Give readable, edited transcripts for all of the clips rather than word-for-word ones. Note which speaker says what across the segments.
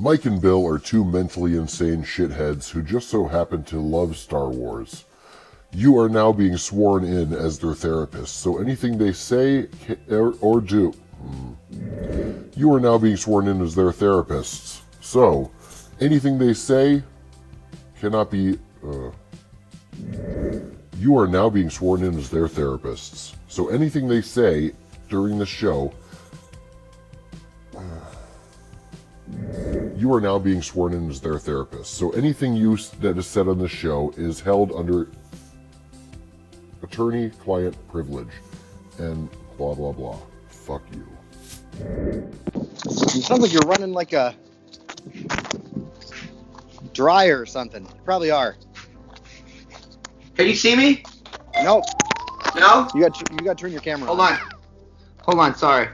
Speaker 1: Mike and Bill are two mentally insane shitheads who just so happen to love Star Wars. You are now being sworn in as their therapist, so anything they say or do... You are now being sworn in as their therapists, so anything they say cannot be... You are now being sworn in as their therapists, so anything they say during the show... You are now being sworn in as their therapist, so anything that is said on the show is held under attorney-client privilege, and blah blah blah. Fuck you.
Speaker 2: You sound like you're running like a dryer or something. You probably are.
Speaker 3: Can you see me?
Speaker 2: Nope.
Speaker 3: No?
Speaker 2: You got to turn your camera on.
Speaker 3: Hold on, sorry.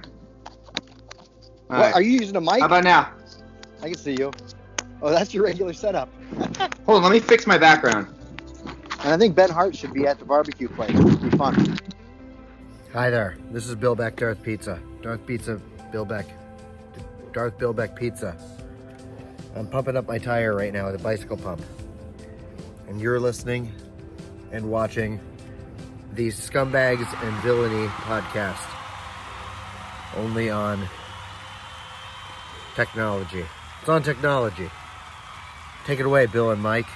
Speaker 2: What, right. Are you using a mic?
Speaker 3: How about now?
Speaker 2: I can see you. Oh, that's your regular setup.
Speaker 3: Hold on, let me fix my background.
Speaker 2: And I think Ben Hart should be at the barbecue place. It would be fun.
Speaker 4: Hi there. This is Bill Beck, Darth Pizza. Darth Pizza, Bill Beck. Darth Bill Beck Pizza. I'm pumping up my tire right now with a bicycle pump. And you're listening and watching the Scumbags and Villainy podcast. Only on technology. It's on technology. Take it away, Bill and Mike.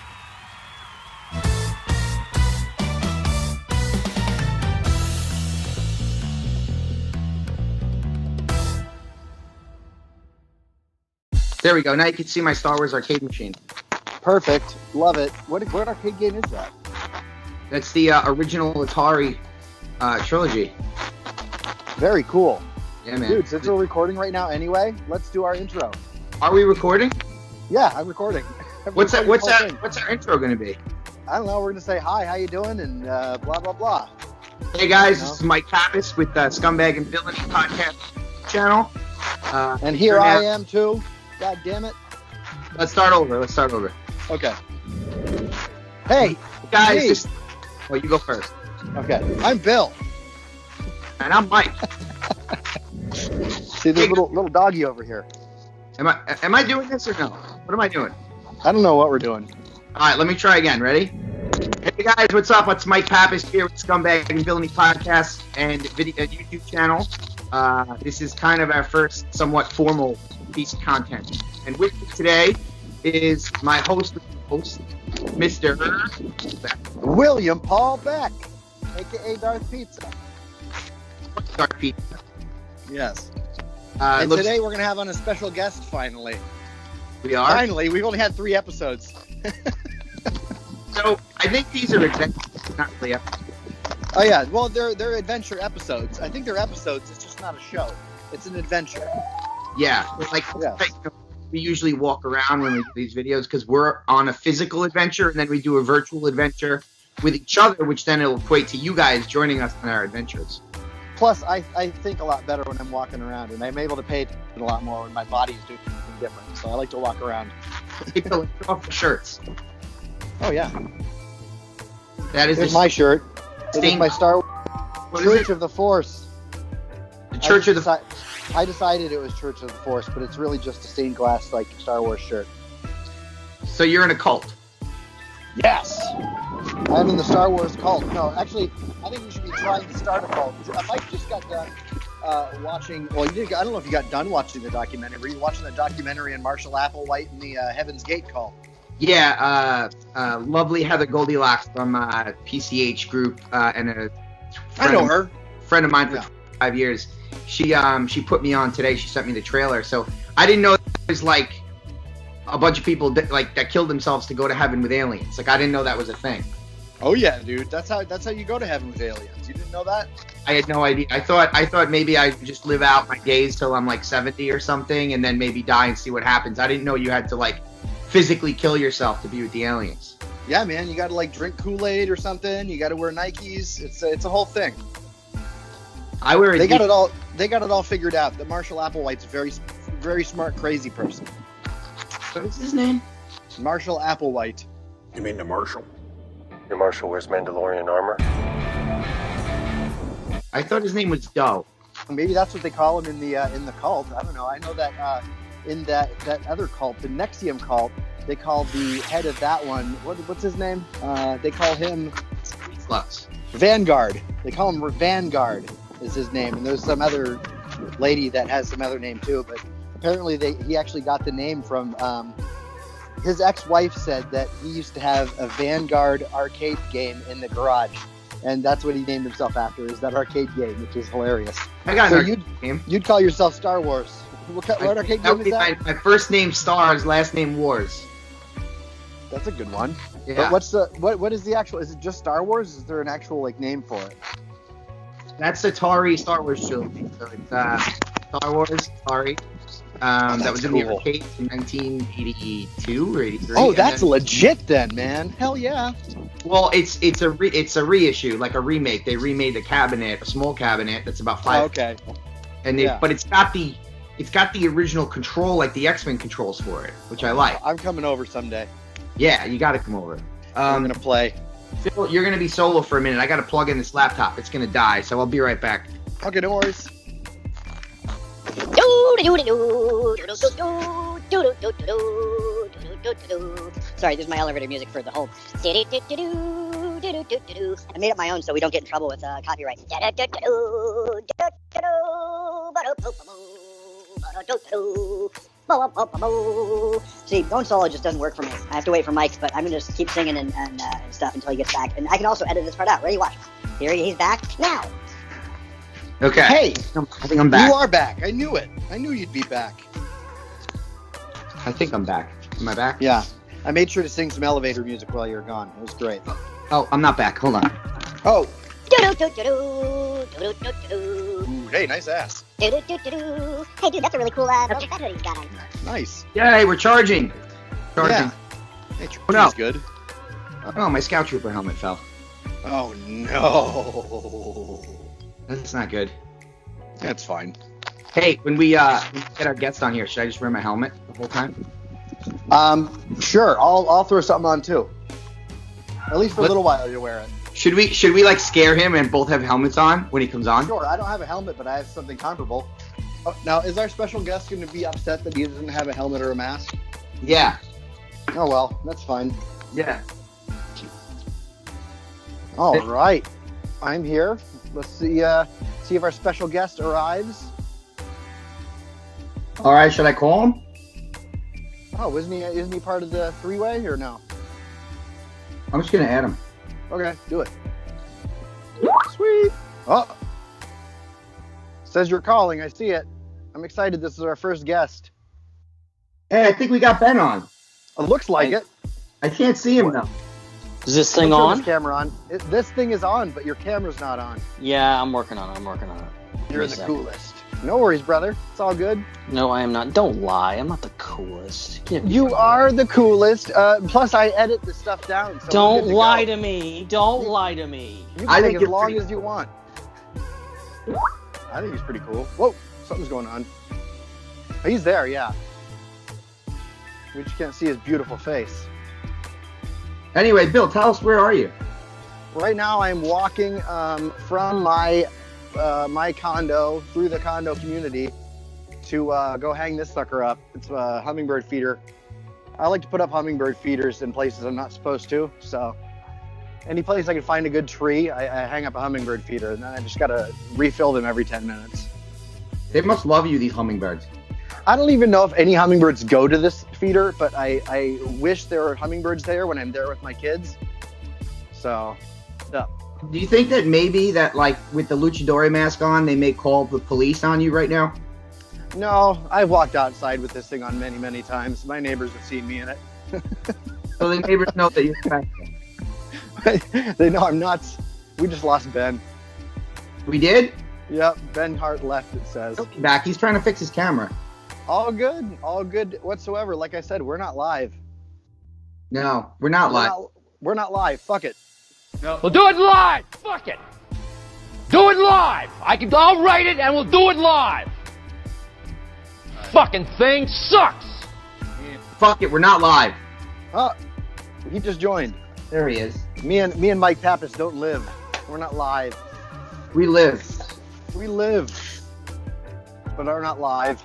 Speaker 3: There we go. Now you can see my Star Wars arcade machine.
Speaker 2: Perfect. Love it. What arcade game is that?
Speaker 3: That's the original Atari trilogy.
Speaker 2: Very cool.
Speaker 3: Yeah, man.
Speaker 2: Dude, since we're recording right now anyway, let's do our intro.
Speaker 3: Are we recording?
Speaker 2: Yeah, I'm recording.
Speaker 3: What's our intro going to be?
Speaker 2: I don't know. We're going to say, hi, how you doing? And blah, blah, blah.
Speaker 3: Hey, guys. This is Mike Pappas with Scumbag and Villainy podcast channel.
Speaker 2: And here I am, too. God damn it.
Speaker 3: Let's start over.
Speaker 2: Okay. Hey.
Speaker 3: Guys, you go first.
Speaker 2: Okay. I'm Bill.
Speaker 3: And I'm Mike.
Speaker 2: See this little doggy over here.
Speaker 3: Am I doing this or no? What am I doing?
Speaker 2: I don't know what we're doing.
Speaker 3: All right, let me try again. Ready? Hey guys, what's up? It's Mike Pappas here with Scumbag and Villainy podcast and YouTube channel. This is kind of our first somewhat formal piece of content. And with me today is my host, Mr.
Speaker 2: William Paul Beck, a.k.a. Darth Pizza.
Speaker 3: Darth Pizza.
Speaker 2: Yes. And today we're going to have on a special guest, finally.
Speaker 3: We are?
Speaker 2: Finally. We've only had 3 episodes.
Speaker 3: So, I think these are adventures, not really episodes.
Speaker 2: Oh, yeah. Well, they're adventure episodes. I think they're episodes. It's just not a show. It's an adventure.
Speaker 3: Yeah. We usually walk around when we do these videos because we're on a physical adventure, and then we do a virtual adventure with each other, which then it'll equate to you guys joining us on our adventures.
Speaker 2: Plus, I think a lot better when I'm walking around, and I'm able to pay attention a lot more when my body's doing something different. So I like to walk around.
Speaker 3: Take off the shirts.
Speaker 2: Oh, yeah.
Speaker 3: That is
Speaker 2: my shirt. It is my Star Wars Church of the Force.
Speaker 3: The Church of the...
Speaker 2: I decided it was Church of the Force, but it's really just a stained glass, like, Star Wars shirt.
Speaker 3: So you're in a cult?
Speaker 2: Yes! I'm in the Star Wars cult. No, actually, I think we should be trying to start a cult. Mike just got done watching... Well, I don't know if you got done watching the documentary. Were you watching the documentary on Marshall Applewhite and the Heaven's Gate cult?
Speaker 3: Yeah, lovely Heather Goldilocks from PCH Group and a friend of mine for 5 years. She put me on today. She sent me the trailer. So I didn't know there was like a bunch of people that killed themselves to go to heaven with aliens. Like I didn't know that was a thing.
Speaker 2: Oh yeah, dude. That's how you go to heaven with aliens. You didn't know that?
Speaker 3: I had no idea. I thought maybe I just live out my days till I'm like 70 or something, and then maybe die and see what happens. I didn't know you had to like physically kill yourself to be with the aliens.
Speaker 2: Yeah, man. You got to like drink Kool-Aid or something. You got to wear Nikes. It's a whole thing. They got it all figured out. That Marshall Applewhite's a very, very smart, crazy person.
Speaker 3: What is his name?
Speaker 2: Marshall Applewhite.
Speaker 5: You mean the Marshal?
Speaker 6: The Marshal wears Mandalorian armor.
Speaker 3: I thought his name was Doe.
Speaker 2: Maybe that's what they call him in the cult. I don't know. I know that in that other cult, the Nexium cult, they call the head of that one, what's his name? They call him
Speaker 3: Lux.
Speaker 2: Vanguard. They call him Vanguard is his name. And there's some other lady that has some other name too. But apparently he actually got the name from his ex-wife said that he used to have a Vanguard arcade game in the garage. And that's what he named himself after, is that arcade game, which is hilarious.
Speaker 3: I got
Speaker 2: So
Speaker 3: an arcade game.
Speaker 2: you'd call yourself Star Wars. What arcade
Speaker 3: That
Speaker 2: game
Speaker 3: would
Speaker 2: is
Speaker 3: be
Speaker 2: that?
Speaker 3: my first name Stars, last name Wars.
Speaker 2: That's a good one.
Speaker 3: Yeah.
Speaker 2: But what is the actual? Is it just Star Wars? Is there an actual name for it?
Speaker 3: That's Atari Star Wars trilogy. So it's Star Wars, Atari. That was in the
Speaker 2: cool.
Speaker 3: arcade in 1982 or 83.
Speaker 2: Oh,
Speaker 3: and
Speaker 2: that's
Speaker 3: then-
Speaker 2: legit then, man. Hell yeah.
Speaker 3: Well, it's a reissue, like a remake. They remade the cabinet, a small cabinet that's about 5.
Speaker 2: Oh, okay.
Speaker 3: And
Speaker 2: Yeah.
Speaker 3: but it's got the original control, like the X-Men controls for it, which I like.
Speaker 2: I'm coming over someday.
Speaker 3: Yeah, you got to come over.
Speaker 2: I'm gonna play.
Speaker 3: Phil, you're gonna be solo for a minute. I got to plug in this laptop. It's gonna die, so I'll be right back.
Speaker 2: Okay, no worries.
Speaker 5: Sorry, this is my elevator music for the whole. I made up my own so we don't get in trouble with copyright. See, going solo just doesn't work for me. I have to wait for Mike, but I'm gonna just keep singing and stuff until he gets back. And I can also edit this part out. Ready? Watch. Here he's back now.
Speaker 3: Okay.
Speaker 2: Hey,
Speaker 3: I think I'm back.
Speaker 2: you are back. I knew it. I knew you'd be back.
Speaker 3: I think I'm back. Am I back?
Speaker 2: Yeah. I made sure to sing some elevator music while you were gone. It was great.
Speaker 3: Oh, I'm not back. Hold on.
Speaker 2: Oh. Ooh, hey, nice ass.
Speaker 5: Hey, dude, that's a really cool Boba Fett hoodie he's got on.
Speaker 2: Nice.
Speaker 3: Yay, we're charging. Charging.
Speaker 2: Yeah. Hey,
Speaker 3: Oh, no.
Speaker 2: good.
Speaker 3: Oh, my Scout Trooper helmet fell.
Speaker 2: Oh no.
Speaker 3: That's not good.
Speaker 2: That's fine.
Speaker 3: Hey, when we get our guest on here, should I just wear my helmet the whole time?
Speaker 2: Sure. I'll throw something on too. At least for a little while you wear it.
Speaker 3: Should we like scare him and both have helmets on when he comes on?
Speaker 2: Sure. I don't have a helmet, but I have something comparable. Oh, now, is our special guest going to be upset that he doesn't have a helmet or a mask?
Speaker 3: Yeah.
Speaker 2: Oh well, that's fine.
Speaker 3: Yeah.
Speaker 2: All right. I'm here. Let's see if our special guest arrives.
Speaker 3: All right, should I call him?
Speaker 2: Oh, isn't he part of the three-way or no?
Speaker 3: I'm just gonna add him.
Speaker 2: Okay, do it. Sweet. Oh. Says you're calling. I see it. I'm excited. This is our first guest.
Speaker 3: Hey, I think we got Ben on.
Speaker 2: It looks like it.
Speaker 3: I can't see him though.
Speaker 7: Is this thing
Speaker 2: Turn
Speaker 7: on?
Speaker 2: This camera on. This thing is on, but your camera's not on.
Speaker 7: Yeah, I'm working on it.
Speaker 2: You're
Speaker 7: Give
Speaker 2: the
Speaker 7: me a second.
Speaker 2: coolest. No worries, brother. It's all good.
Speaker 7: No, I am not. Don't lie. I'm not the coolest. Give me
Speaker 2: You
Speaker 7: a-
Speaker 2: are the coolest. Plus, I edit the stuff down. So
Speaker 7: Don't
Speaker 2: we're good to
Speaker 7: lie
Speaker 2: go.
Speaker 7: to me. Don't lie to me.
Speaker 2: You can
Speaker 3: I
Speaker 2: take
Speaker 3: think
Speaker 2: as
Speaker 3: you're
Speaker 2: long
Speaker 3: pretty
Speaker 2: as you want. I think he's pretty cool. Whoa, something's going on. He's there, yeah. We just can't see his beautiful face.
Speaker 3: Anyway, Bill, tell us, where are you?
Speaker 2: Right now, I'm walking from my condo through the condo community to go hang this sucker up. It's a hummingbird feeder. I like to put up hummingbird feeders in places I'm not supposed to. So any place I can find a good tree, I hang up a hummingbird feeder, and then I just gotta refill them every 10 minutes.
Speaker 3: They must love you, these hummingbirds.
Speaker 2: I don't even know if any hummingbirds go to this feeder, but I wish there were hummingbirds there when I'm there with my kids. So, yeah.
Speaker 3: Do you think that maybe that, like, with the luchador mask on, they may call the police on you right now?
Speaker 2: No, I've walked outside with this thing on many, many times. My neighbors have seen me in it.
Speaker 3: So the neighbors know that you're back.
Speaker 2: They know I'm nuts. We just lost Ben.
Speaker 3: We did?
Speaker 2: Yep, Ben Hart left, it says.
Speaker 3: He'll be back. He's trying to fix his camera.
Speaker 2: All good whatsoever. Like I said, we're not live.
Speaker 3: No, we're not live.
Speaker 2: We're not live. Fuck it.
Speaker 8: We'll do it live. Fuck it. Do it live. I'll write it and we'll do it live. Fucking thing sucks.
Speaker 3: Fuck it, we're not live.
Speaker 2: Oh, he just joined.
Speaker 3: There he is.
Speaker 2: Me and Mike Pappas don't live. We're not live.
Speaker 3: We live.
Speaker 2: We live, but are not live.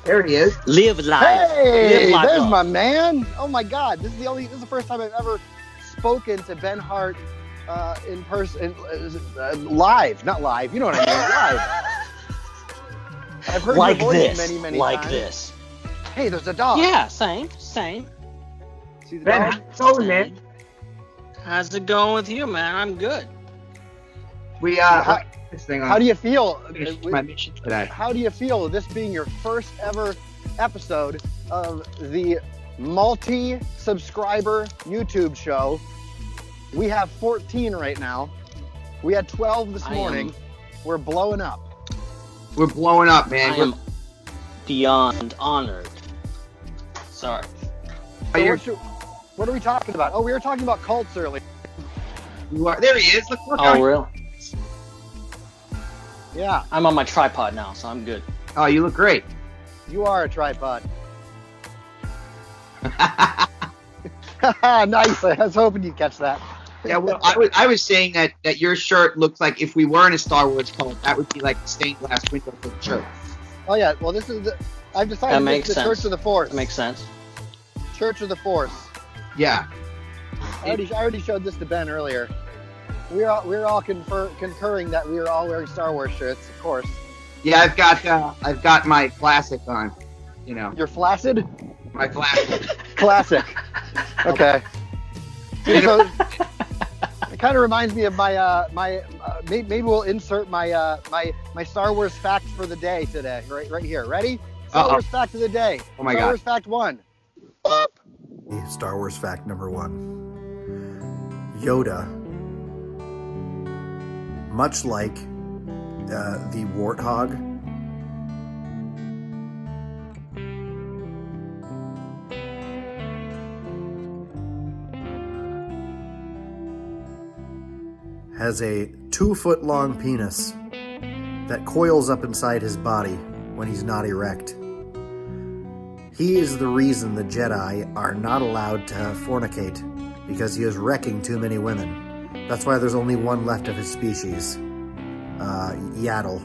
Speaker 3: There he is.
Speaker 7: Live life.
Speaker 2: Hey,
Speaker 7: Live life,
Speaker 2: there's
Speaker 7: dog.
Speaker 2: my man. Oh my God, this is the first time I've ever spoken to Ben Hart in person, live, not live. You know what I mean, live. I've heard
Speaker 7: Like
Speaker 2: your voice
Speaker 7: this.
Speaker 2: many
Speaker 7: Like
Speaker 2: times.
Speaker 7: this.
Speaker 2: Hey, there's a dog.
Speaker 7: Yeah, same.
Speaker 2: See the
Speaker 3: Ben,
Speaker 2: dog?
Speaker 3: how's it going, man?
Speaker 7: How's it going with you, man? I'm good.
Speaker 3: We
Speaker 2: How-
Speaker 3: this thing on.
Speaker 2: How do you feel?
Speaker 3: Finished my mission today.
Speaker 2: How do you feel this being your first ever episode of the multi-subscriber YouTube show? We have 14 right now. We had 12 this morning. We're blowing up.
Speaker 3: We're blowing up, man.
Speaker 7: I am beyond honored. Sorry.
Speaker 2: So what are we talking about? Oh, we were talking about cults earlier.
Speaker 3: There he is. Look
Speaker 7: Oh, real?
Speaker 2: Yeah,
Speaker 7: I'm on my tripod now, so I'm good.
Speaker 3: Oh, you look great.
Speaker 2: you are a tripod. Nice. I was hoping you'd catch that.
Speaker 3: Yeah, well, I was saying that your shirt looks like if we were in a Star Wars cult, that would be like the stained glass window for the church.
Speaker 2: Oh yeah. Well, I've decided
Speaker 7: That
Speaker 2: this
Speaker 7: makes
Speaker 2: is the
Speaker 7: sense.
Speaker 2: Church of the Force.
Speaker 7: That makes sense.
Speaker 2: Church of the Force.
Speaker 3: Yeah.
Speaker 2: I already showed this to Ben earlier. We're all concurring that we are all wearing Star Wars shirts, of course.
Speaker 3: Yeah, I've got my classic on. You know,
Speaker 2: You're flaccid?
Speaker 3: my classic.
Speaker 2: Classic. Okay. So it kind of reminds me of my maybe we'll insert my my Star Wars fact for the day today. Right here. Ready? Star Wars fact of the day.
Speaker 3: Oh my
Speaker 2: Star
Speaker 3: God.
Speaker 2: Wars fact 1.
Speaker 4: Star Wars fact number 1. Yoda, much like the warthog, has a 2-foot-long penis that coils up inside his body when he's not erect. He is the reason the Jedi are not allowed to fornicate, because he is wrecking too many women. That's why there's only one left of his species, Yaddle.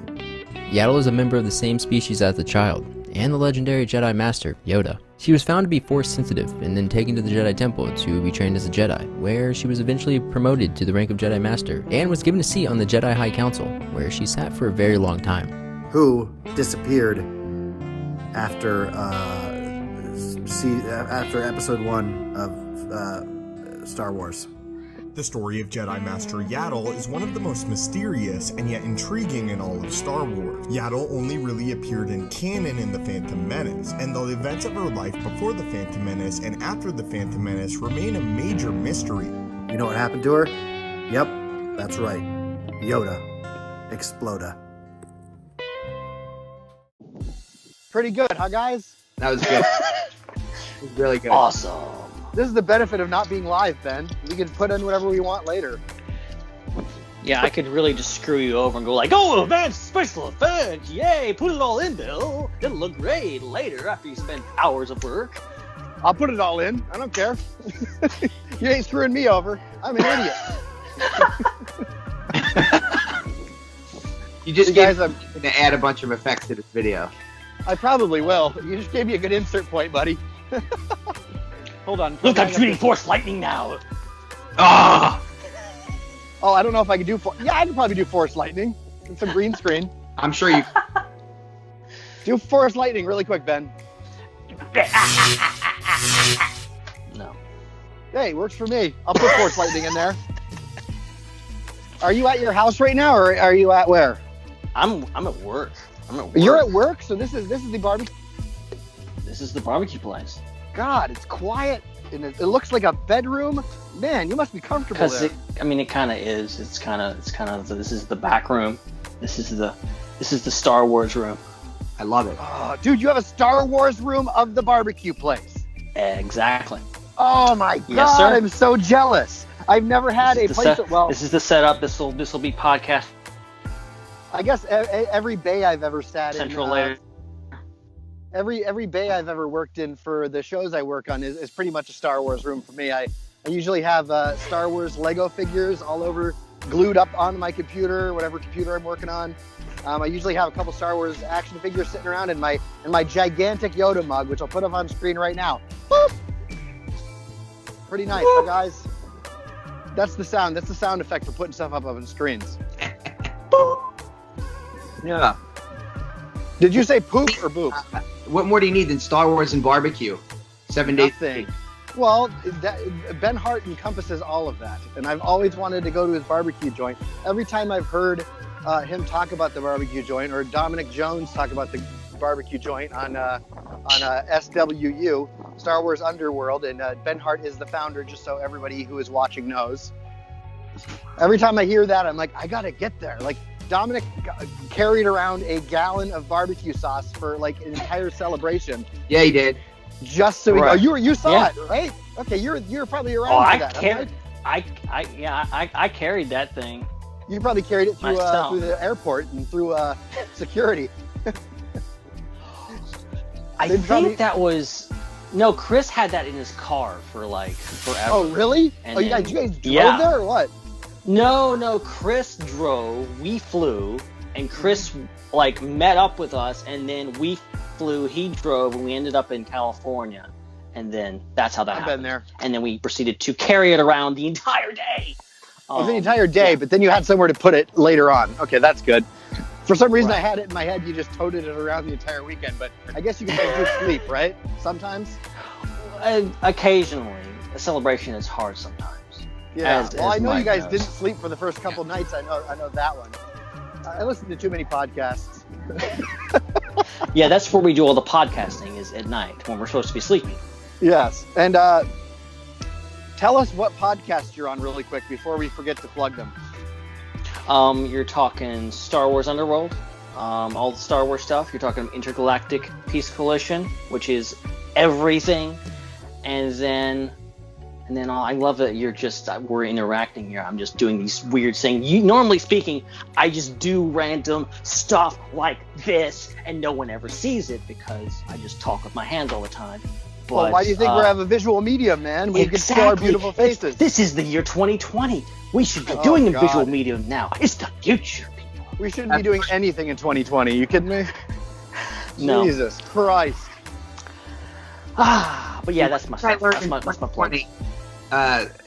Speaker 9: Yaddle is a member of the same species as the child, and the legendary Jedi Master, Yoda. She was found to be Force-sensitive, and then taken to the Jedi Temple to be trained as a Jedi, where she was eventually promoted to the rank of Jedi Master, and was given a seat on the Jedi High Council, where she sat for a very long time.
Speaker 4: Who disappeared after episode 1 of Star Wars.
Speaker 10: The story of Jedi Master Yaddle is one of the most mysterious and yet intriguing in all of Star Wars. Yaddle only really appeared in canon in The Phantom Menace, and the events of her life before The Phantom Menace and after The Phantom Menace remain a major mystery.
Speaker 4: You know what happened to her? Yep, that's right. Yoda. Exploda.
Speaker 2: Pretty good, huh, guys?
Speaker 3: That was good. It was really good.
Speaker 7: Awesome.
Speaker 2: This is the benefit of not being live, Ben. We can put in whatever we want later.
Speaker 7: Yeah, I could really just screw you over and go like, oh, advanced special effects, yay, put it all in, Bill. It'll look great later after you spend hours of work.
Speaker 2: I'll put it all in. I don't care. You ain't screwing me over. I'm an idiot.
Speaker 3: You just
Speaker 2: You
Speaker 3: gave
Speaker 2: guys,
Speaker 3: me to add a bunch of effects to this video.
Speaker 2: I probably will. You just gave me a good insert point, buddy. Hold on.
Speaker 7: Look, I'm shooting Force Lightning now.
Speaker 3: Ah!
Speaker 2: Oh, I don't know if I can do Yeah, I can probably do Force Lightning. It's some green screen.
Speaker 3: I'm sure you.
Speaker 2: Do Force Lightning really quick, Ben.
Speaker 7: No.
Speaker 2: Hey, works for me. I'll put Force Lightning in there. Are you at your house right now, or are you at where?
Speaker 7: I'm at work.
Speaker 2: You're at work, so this is the barbecue.
Speaker 7: This is the barbecue place.
Speaker 2: God, it's quiet and it looks like a bedroom. Man, you must be comfortable there.
Speaker 7: It kind of is. It's kind of. This is the back room. This is the Star Wars room.
Speaker 3: I love it.
Speaker 2: Oh, dude, you have a Star Wars room of the barbecue place.
Speaker 7: Exactly.
Speaker 2: Oh my
Speaker 7: Yes,
Speaker 2: God,
Speaker 7: sir.
Speaker 2: I'm so jealous. I've never had a place.
Speaker 7: This is the setup. This will be podcast
Speaker 2: I guess every bay I've ever sat
Speaker 7: central
Speaker 2: in.
Speaker 7: later.
Speaker 2: Every bay I've ever worked in for the shows I work on is pretty much a Star Wars room for me. I usually have Star Wars Lego figures all over, glued up on my computer, whatever computer I'm working on. I usually have a couple Star Wars action figures sitting around in my gigantic Yoda mug, which I'll put up on screen right now. Boop! Pretty nice, huh, guys? That's the sound. That's the sound effect for putting stuff up on screens.
Speaker 3: Yeah.
Speaker 2: Did you say poop or boop?
Speaker 3: What more do you need than Star Wars and barbecue? 7 days.
Speaker 2: Nothing. Well, Ben Hart encompasses all of that, and I've always wanted to go to his barbecue joint. Every time I've heard him talk about the barbecue joint, or Dominic Jones talk about the barbecue joint on SWU, Star Wars Underworld, and Ben Hart is the founder, just so everybody who is watching knows. Every time I hear that, I'm like, I gotta get there. Like, Dominic carried around a gallon of barbecue sauce for like an entire celebration.
Speaker 3: Yeah, he did.
Speaker 2: Just so
Speaker 7: right.
Speaker 2: you saw it, right? Okay, you're probably around for that.
Speaker 7: I carried that thing.
Speaker 2: You probably carried it through the airport and through security.
Speaker 7: I think that was Chris had that in his car for like forever.
Speaker 2: Oh, really?
Speaker 7: And
Speaker 2: you guys drove there or what?
Speaker 7: No, Chris drove, we flew, and Chris like met up with us, and then we flew, he drove, and we ended up in California, and then that's how that happened.
Speaker 2: I've been there.
Speaker 7: And then we proceeded to carry it around the entire day.
Speaker 2: The entire day, but then you had somewhere to put it later on. Okay, that's good. For some reason, I had it in my head, you just toted it around the entire weekend, but I guess you can just do sleep, right? Sometimes?
Speaker 7: Occasionally. A celebration is hard sometimes.
Speaker 2: Yeah, I know you guys didn't sleep for the first couple nights. I know that one. I listened to too many podcasts.
Speaker 7: Yeah, that's where we do all the podcasting, is at night when we're supposed to be sleeping.
Speaker 2: Yes, and tell us what podcast you're on really quick before we forget to plug them.
Speaker 7: You're talking Star Wars Underworld, all the Star Wars stuff. You're talking Intergalactic Peace Coalition, which is everything, and then I love that we're interacting here. I'm just doing these weird things. Normally speaking, I just do random stuff like this, and no one ever sees it because I just talk with my hands all the time. But,
Speaker 2: well, why do you think we have a visual medium, man? We can see our beautiful faces.
Speaker 7: This is the year 2020. We should be doing a visual medium now. It's the future, people.
Speaker 2: We shouldn't be doing anything in 2020. You kidding me?
Speaker 7: No.
Speaker 2: Jesus Christ.
Speaker 7: But yeah, that's my plug.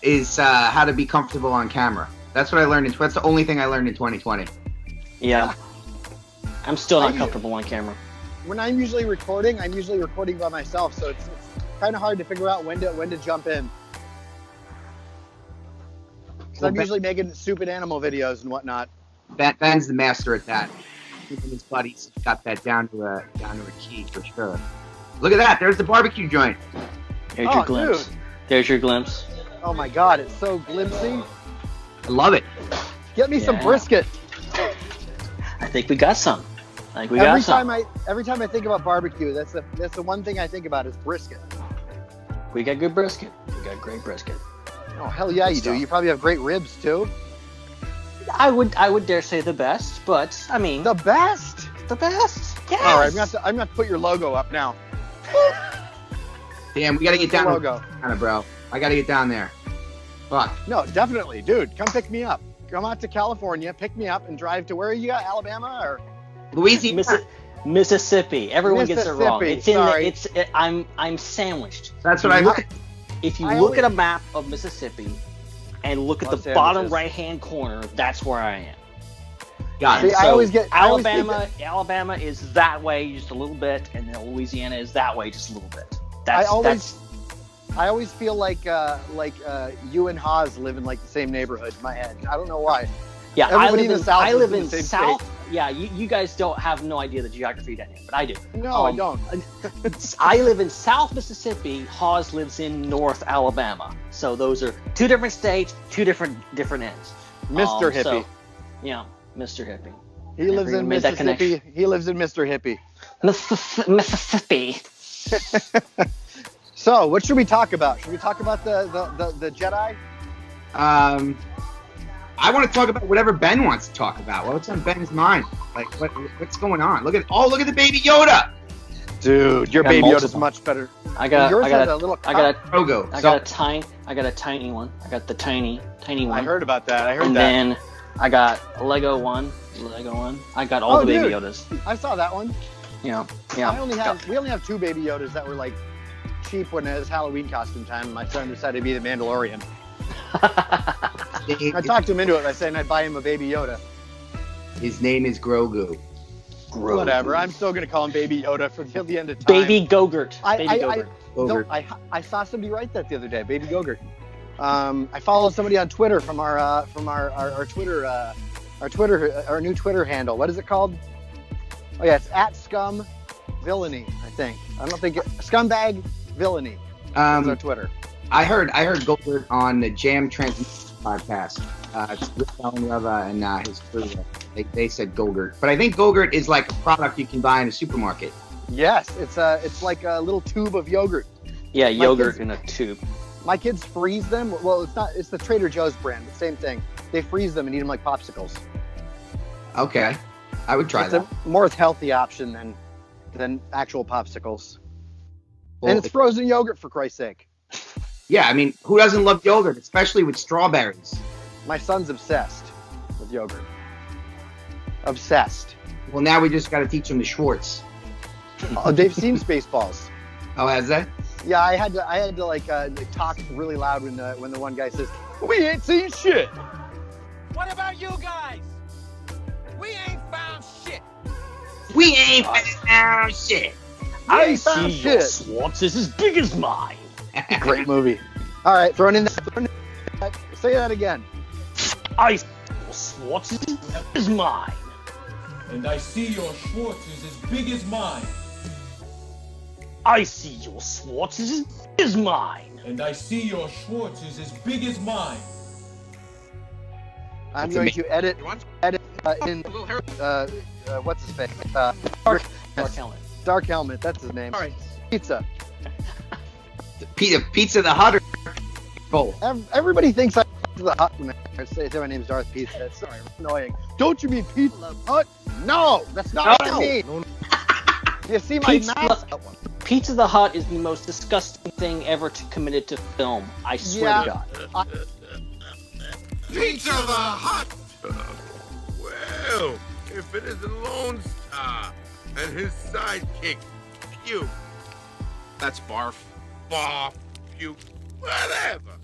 Speaker 3: Is how to be comfortable on camera. That's what I learned. That's the only thing I learned in 2020.
Speaker 7: Yeah. I'm still not comfortable on camera.
Speaker 2: When I'm usually recording by myself, so it's kind of hard to figure out when to jump in. Because I'm usually making stupid animal videos and whatnot.
Speaker 3: Ben's the master at that. Him and his buddies got that down to a key for sure. Look at that! There's the barbecue joint.
Speaker 7: There's your glimpse.
Speaker 2: Dude.
Speaker 7: There's your glimpse.
Speaker 2: Oh my God, it's so glimpsy.
Speaker 3: I love it.
Speaker 2: Get me some brisket.
Speaker 7: I think we got some. Every
Speaker 2: time I think about barbecue, that's the one thing I think about is brisket.
Speaker 7: We got good brisket. We got great brisket.
Speaker 2: Oh hell yeah, you do. You probably have great ribs too.
Speaker 7: I would dare say the best, but I mean
Speaker 2: the best.
Speaker 7: Yes.
Speaker 2: All right, I'm gonna put your logo up now.
Speaker 3: Damn, we gotta get down. Logo, bro. I gotta get down there. Fuck.
Speaker 2: No, definitely, dude. Come pick me up. Come out to California, pick me up, and drive to where are you at? Alabama or
Speaker 3: Louisiana?
Speaker 7: Mississippi. Everyone gets it wrong. It's I'm sandwiched.
Speaker 3: That's what I meant.
Speaker 7: If you look at a map of Mississippi and look at the bottom right-hand corner, that's where I am.
Speaker 3: Got it.
Speaker 7: So Alabama is that way just a little bit, and then Louisiana is that way just a little bit. I
Speaker 2: always feel like you and Haas live in like the same neighborhood in my head. I don't know why.
Speaker 7: Yeah,
Speaker 2: everybody in the South.
Speaker 7: I live in
Speaker 2: the
Speaker 7: South.
Speaker 2: State.
Speaker 7: Yeah, you guys don't have no idea the geography down here, but I do.
Speaker 2: No, I don't.
Speaker 7: I live in South Mississippi. Haas lives in North Alabama. So those are two different states, two different ends.
Speaker 2: Mr. Hippie.
Speaker 7: So, yeah, Mr. Hippie.
Speaker 2: He lives in Mississippi. He lives in Mr. Hippie.
Speaker 7: Mississippi.
Speaker 2: So, what should we talk about? Should we talk about the Jedi?
Speaker 3: I want to talk about whatever Ben wants to talk about. What's on Ben's mind? Like, what's going on? Look at the baby Yoda.
Speaker 2: Dude, your baby Yoda's much better.
Speaker 7: I got a tiny one. I got the tiny one.
Speaker 2: I heard about that.
Speaker 7: Then I got a Lego one. I got all the Baby
Speaker 2: dude.
Speaker 7: Yodas.
Speaker 2: I saw that one.
Speaker 7: Yeah.
Speaker 2: We only have 2 Baby Yodas that were like cheap when it was Halloween costume time. My son decided to be the Mandalorian. I talked him into it by saying I'd buy him a Baby Yoda.
Speaker 3: His name is Grogu.
Speaker 2: Whatever. I'm still gonna call him Baby Yoda for till the end of time.
Speaker 7: Baby Gogurt.
Speaker 2: I saw somebody write that the other day. Baby Gogurt. I followed somebody on Twitter from our new Twitter handle. What is it called? Oh yeah, it's @scumvillainy. I think. I don't think scumbag villainy. That's our Twitter.
Speaker 3: I heard Goldberg on the Jam Transmission podcast. It's Rick Valenzuela and his crew. They said Gogurt, but I think Gogurt is like a product you can buy in a supermarket.
Speaker 2: Yes, it's like a little tube of yogurt.
Speaker 7: Yeah, yogurt in a tube.
Speaker 2: My kids freeze them. Well, it's not. It's the Trader Joe's brand. The same thing. They freeze them and eat them like popsicles.
Speaker 3: Okay, I would try that.
Speaker 2: It's a more healthy option than actual popsicles.
Speaker 3: Well,
Speaker 2: and it's frozen yogurt, for Christ's sake.
Speaker 3: Yeah, I mean, who doesn't love yogurt, especially with strawberries?
Speaker 2: My son's obsessed with yogurt. Obsessed.
Speaker 3: Well, now we just got to teach him the Schwartz.
Speaker 2: Oh, they've seen Spaceballs.
Speaker 3: Oh, has that?
Speaker 2: Yeah, I had to like talk really loud when the one guy says, "We ain't seen shit."
Speaker 11: What about you guys? We ain't found shit.
Speaker 3: We ain't found shit.
Speaker 7: I see your Schwartz is as big as mine.
Speaker 2: Great movie. All right, throw it in that. Say that again.
Speaker 7: I see your Schwartz is as big as mine.
Speaker 11: And I see your Schwartz is as big as mine.
Speaker 7: I see your Schwartz is as big as mine.
Speaker 11: And I see your Schwartz is as big as mine.
Speaker 2: I'm going to edit in what's his face?
Speaker 7: Dark Helmet.
Speaker 2: Dark Helmet. That's his name.
Speaker 3: All right.
Speaker 2: Pizza.
Speaker 3: Pizza the Hut or both?
Speaker 2: Everybody thinks I'm the Hut when I say my name's Darth Pizza. It's sorry, annoying. Don't you mean Pizza Hut? No, that's not what I mean. You see my mouth?
Speaker 7: Pizza the Hut is the most disgusting thing ever committed to film. I swear to God.
Speaker 12: Pizza the Hut! Well, if it isn't Lone Star and his sidekick, Puke. That's barf. Barf, puke, whatever.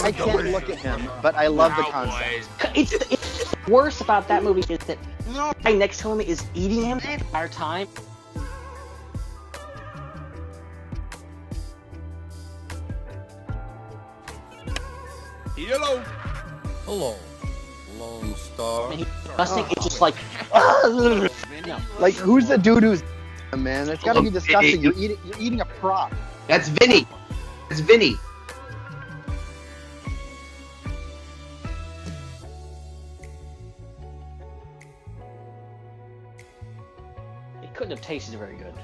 Speaker 2: I can't look at him, but I love the concept.
Speaker 7: It's worse about that movie is that the guy next to him is eating him the entire time.
Speaker 12: Hello.
Speaker 13: Hello, Lone Star.
Speaker 7: And he's disgusting. It's just like,
Speaker 2: like who's the dude who's man? It's got to be disgusting. You're eating a prop.
Speaker 3: That's Vinny. That's Vinny.
Speaker 7: It couldn't have tasted very good.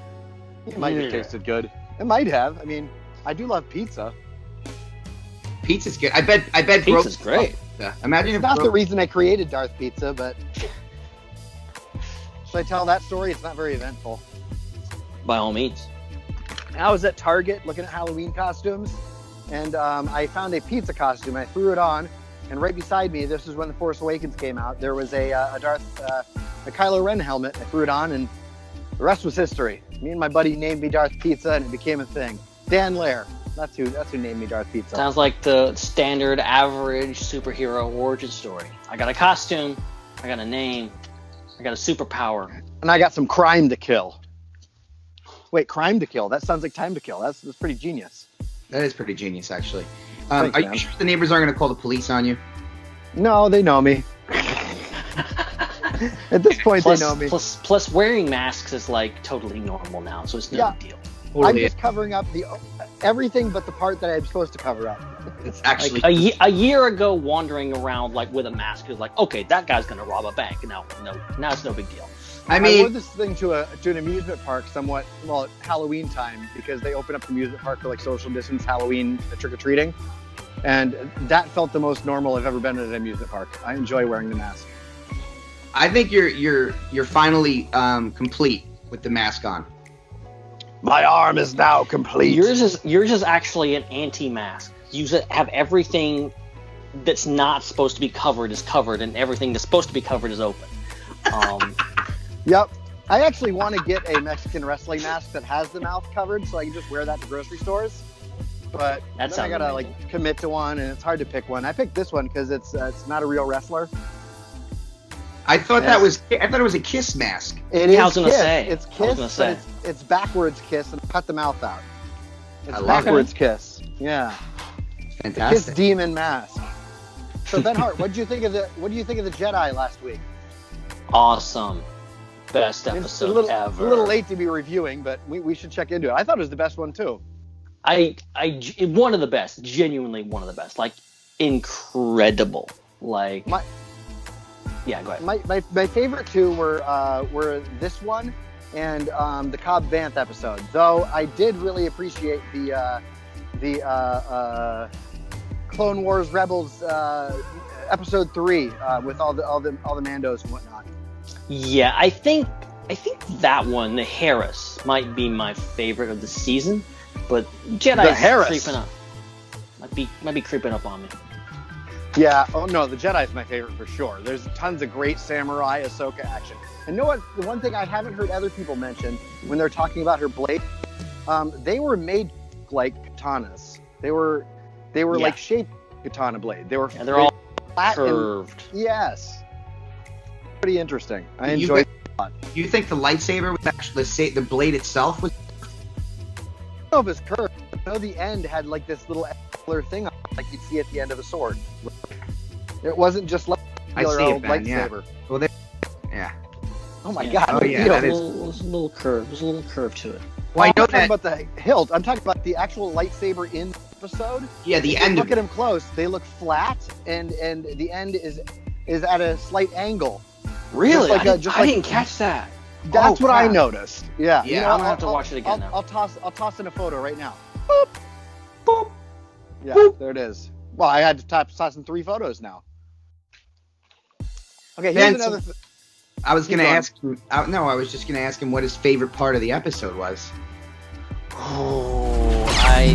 Speaker 2: It might have tasted good. It might have. I mean, I do love pizza.
Speaker 3: Pizza's good. I bet.
Speaker 7: Pizza's great.
Speaker 3: Imagine
Speaker 2: it's not the reason I created Darth Pizza, but should I tell that story? It's not very eventful.
Speaker 7: By all means.
Speaker 2: I was at Target looking at Halloween costumes, and I found a pizza costume. I threw it on, and right beside me, this is when The Force Awakens came out, there was a Kylo Ren helmet. I threw it on, and the rest was history. Me and my buddy named me Darth Pizza, and it became a thing. Dan Lair. That's who named me Darth Pizza.
Speaker 7: Sounds like the standard average superhero origin story. I got a costume, I got a name, I got a superpower.
Speaker 2: And I got some crime to kill. Wait, crime to kill? That sounds like time to kill. That's pretty genius.
Speaker 3: That is pretty genius, actually.
Speaker 2: Thanks,
Speaker 3: are
Speaker 2: man.
Speaker 3: you sure the neighbors aren't going to call the police on you?
Speaker 2: No, they know me. At this point, they know me.
Speaker 7: Plus, wearing masks is like totally normal now, so it's no big deal.
Speaker 2: I'm just covering up everything but the part that I'm supposed to cover up.
Speaker 3: It's actually
Speaker 7: like a year ago, wandering around like with a mask is like, okay, that guy's gonna rob a bank. No, now it's no big deal.
Speaker 2: I wore this thing to an amusement park somewhat, well, at Halloween time, because they open up the amusement park for like social distance Halloween trick-or-treating. And that felt the most normal I've ever been at an amusement park. I enjoy wearing the mask.
Speaker 3: I think you're finally complete with the mask on.
Speaker 2: My arm is now complete.
Speaker 7: Yours is actually an anti-mask. You have everything that's not supposed to be covered is covered, and everything that's supposed to be covered is open.
Speaker 2: Yep. I actually want to get a Mexican wrestling mask that has the mouth covered, so I can just wear that to grocery stores. But then I gotta like commit to one, and it's hard to pick one. I picked this one because it's not a real wrestler.
Speaker 3: I thought it was a Kiss mask.
Speaker 2: It is.
Speaker 7: I was gonna say.
Speaker 2: It's Kiss, but it's backwards Kiss, and cut the mouth out. It's
Speaker 3: love
Speaker 2: backwards Kiss. Yeah.
Speaker 3: Fantastic.
Speaker 2: Kiss demon mask. So Ben Hart, what do you think of the Jedi last week?
Speaker 7: Awesome. Best episode ever.
Speaker 2: A little late to be reviewing, but we should check into it. I thought it was the best one too.
Speaker 7: One of the best, genuinely one of the best, like incredible. Like, yeah, go ahead.
Speaker 2: My favorite two were this one and the Cobb Vanth episode. Though I did really appreciate the Clone Wars Rebels episode 3 with all the Mandos and whatnot.
Speaker 7: Yeah, I think that one, the Harris, might be my favorite of the season, but Jedi is creeping up. Might be creeping up on me.
Speaker 2: Yeah. Oh no, the Jedi is my favorite for sure. There's tons of great samurai Ahsoka action. And you know what? The one thing I haven't heard other people mention when they're talking about her blade, they were made like katanas. They were like shaped katana blade. They're
Speaker 7: all
Speaker 2: flat
Speaker 7: curved.
Speaker 2: Yes. Pretty interesting. I enjoyed it a lot.
Speaker 3: You think the lightsaber was actually the blade itself was?
Speaker 2: I don't know if it's curved. I know the end had like this little angular thing on it, like you'd see at the end of a sword. It wasn't just like a lightsaber.
Speaker 3: Yeah. Well, yeah.
Speaker 2: Oh my god.
Speaker 3: Oh yeah, that is.
Speaker 7: There's a little curve. There's a little curve to it.
Speaker 2: Well, I'm not talking about the hilt. I'm talking about the actual lightsaber in the episode.
Speaker 3: Yeah, the end.
Speaker 2: Look at them close. They look flat, and the end is at a slight angle.
Speaker 7: Really? I didn't catch that.
Speaker 2: That's what I noticed. Yeah.
Speaker 7: Yeah. I'm gonna have to watch it again now.
Speaker 2: I'll toss in a photo right now. Boop. Boop. Yeah. Boop. There it is. Well, I had to toss in 3 photos now. Okay. Here's another.
Speaker 3: I was gonna ask him. I was just gonna ask him what his favorite part of the episode was.
Speaker 7: Oh, I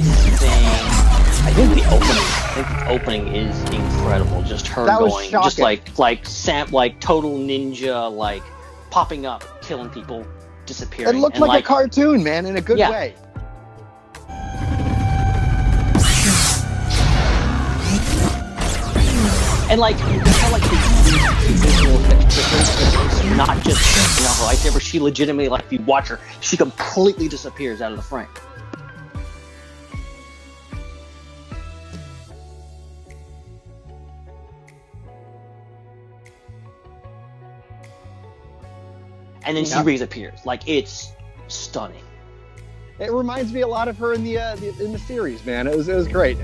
Speaker 7: think the opening. I think the opening is incredible. Just her going, just like total ninja, like popping up, killing people, disappearing.
Speaker 2: It looked like a cartoon, man, in a good way.
Speaker 7: And like you can tell, like the visual effects, not just her lightsaber. She legitimately, like, if you watch her, she completely disappears out of the frame. And then she reappears. Like, it's stunning.
Speaker 2: It reminds me a lot of her in the series, man. It was great.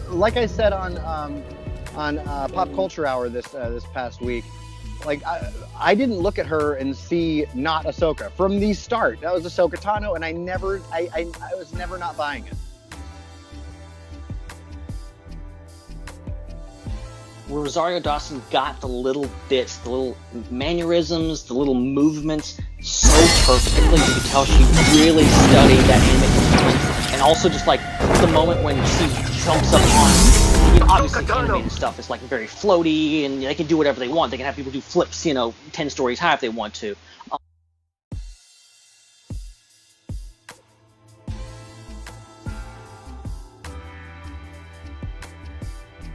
Speaker 2: Like I said on Pop Culture Hour this past week, like I didn't look at her and see not Ahsoka from the start. That was Ahsoka Tano, and I was never not buying it.
Speaker 7: Rosario Dawson got the little bits, the little mannerisms, the little movements so perfectly. You could tell she really studied that animated and also just like the moment when she jumps up on, you know, obviously animated stuff is like very floaty and they can do whatever they want. They can have people do flips, 10 stories high if they want to.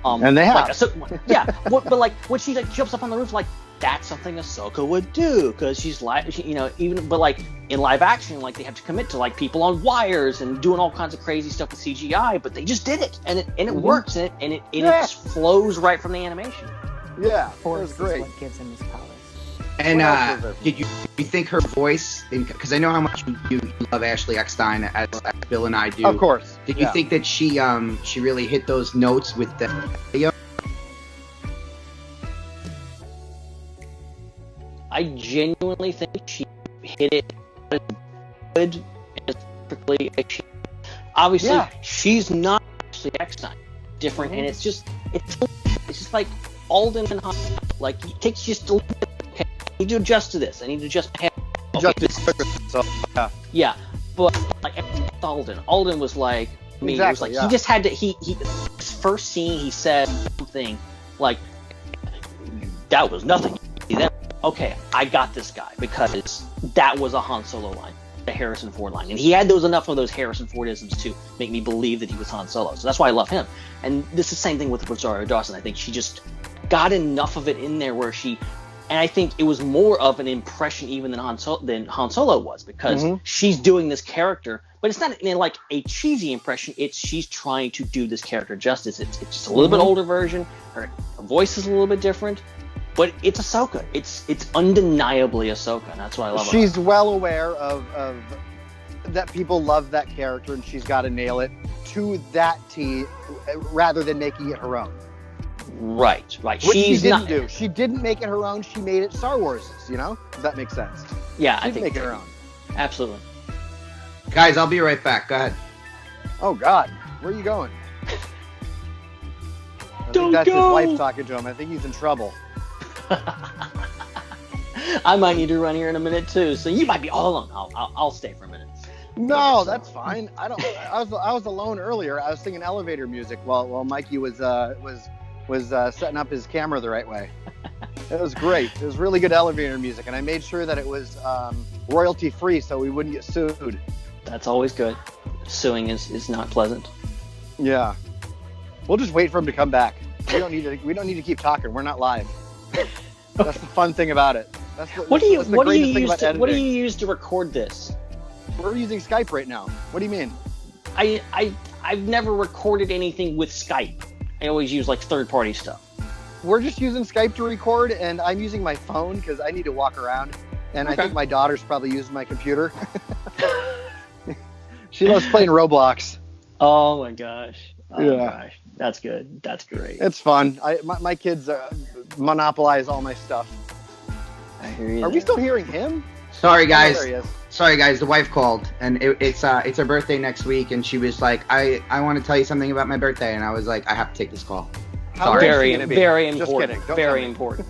Speaker 2: And they have.
Speaker 7: But like when she like jumps up on the roof, like that's something Ahsoka would do because she's like, but like in live action, like they have to commit to like people on wires and doing all kinds of crazy stuff with CGI, but they just did it and it works and it flows right from the animation.
Speaker 2: Yeah, it was great.
Speaker 14: What gives him his powers.
Speaker 3: And did you think her voice? Because I know how much you love Ashley Eckstein as Bill and I do.
Speaker 2: Of course.
Speaker 3: Did you think that she really hit those notes with the video?
Speaker 7: I genuinely think she hit it as good as perfectly as she. Obviously, she's not Ashley Eckstein. Different, and it's just like Alden and Han. Like it takes just a little bit. I need to adjust to this. I need to adjust.
Speaker 2: So
Speaker 7: yeah, but like Alden was like me.
Speaker 2: Exactly,
Speaker 7: it was like
Speaker 2: yeah.
Speaker 7: he just had to. His first scene, he said something like, "That was nothing." Okay, I got this guy because that was a Han Solo line, a Harrison Ford line, and he had enough of those Harrison Fordisms to make me believe that he was Han Solo. So that's why I love him. And this is the same thing with Rosario Dawson. I think she just got enough of it in there where she. And I think it was more of an impression even than Han Solo was, because she's doing this character, but it's not in like a cheesy impression. She's trying to do this character justice. It's just a little bit older version. Her voice is a little bit different, but it's Ahsoka. It's undeniably Ahsoka, and that's what I love.
Speaker 2: She's well aware of that people love that character, and she's got to nail it to that T, rather than making it her own.
Speaker 7: Right.
Speaker 2: Which she didn't do. She didn't make it her own. She made it Star Wars. Does that make sense?
Speaker 7: Yeah,
Speaker 2: she
Speaker 7: I think
Speaker 2: make it her own.
Speaker 7: Absolutely.
Speaker 3: Guys, I'll be right back. Go ahead.
Speaker 2: Oh God, where are you going? I think that's his wife talking to him. I think he's in trouble.
Speaker 7: I might need to run here in a minute too, so you might be all alone. I'll stay for a minute.
Speaker 2: No, that's fine. I was alone earlier. I was singing elevator music while Mikey was setting up his camera the right way. It was great. It was really good elevator music, and I made sure that it was royalty free so we wouldn't get sued.
Speaker 7: That's always good. Suing is not pleasant.
Speaker 2: Yeah. We'll just wait for him to come back. We don't need to keep talking. We're not live. That's the fun thing about it.
Speaker 7: What do you use to record this?
Speaker 2: We're using Skype right now. What do you mean?
Speaker 7: I've never recorded anything with Skype. I always use like third-party stuff.
Speaker 2: We're just using Skype to record, and I'm using my phone because I need to walk around. And I think my daughter's probably using my computer. She loves playing Roblox.
Speaker 7: Oh my gosh.
Speaker 2: Oh
Speaker 7: gosh. That's good. That's great.
Speaker 2: It's fun. My kids monopolize all my stuff.
Speaker 7: I hear you.
Speaker 2: Are we still hearing him?
Speaker 3: Sorry, guys.
Speaker 2: Oh, there he is.
Speaker 3: Sorry, guys. The wife called, and it's her birthday next week, and she was like, I want to tell you something about my birthday, and I was like, I have to take this call.
Speaker 7: Very important.
Speaker 2: Just kidding.
Speaker 7: Very important.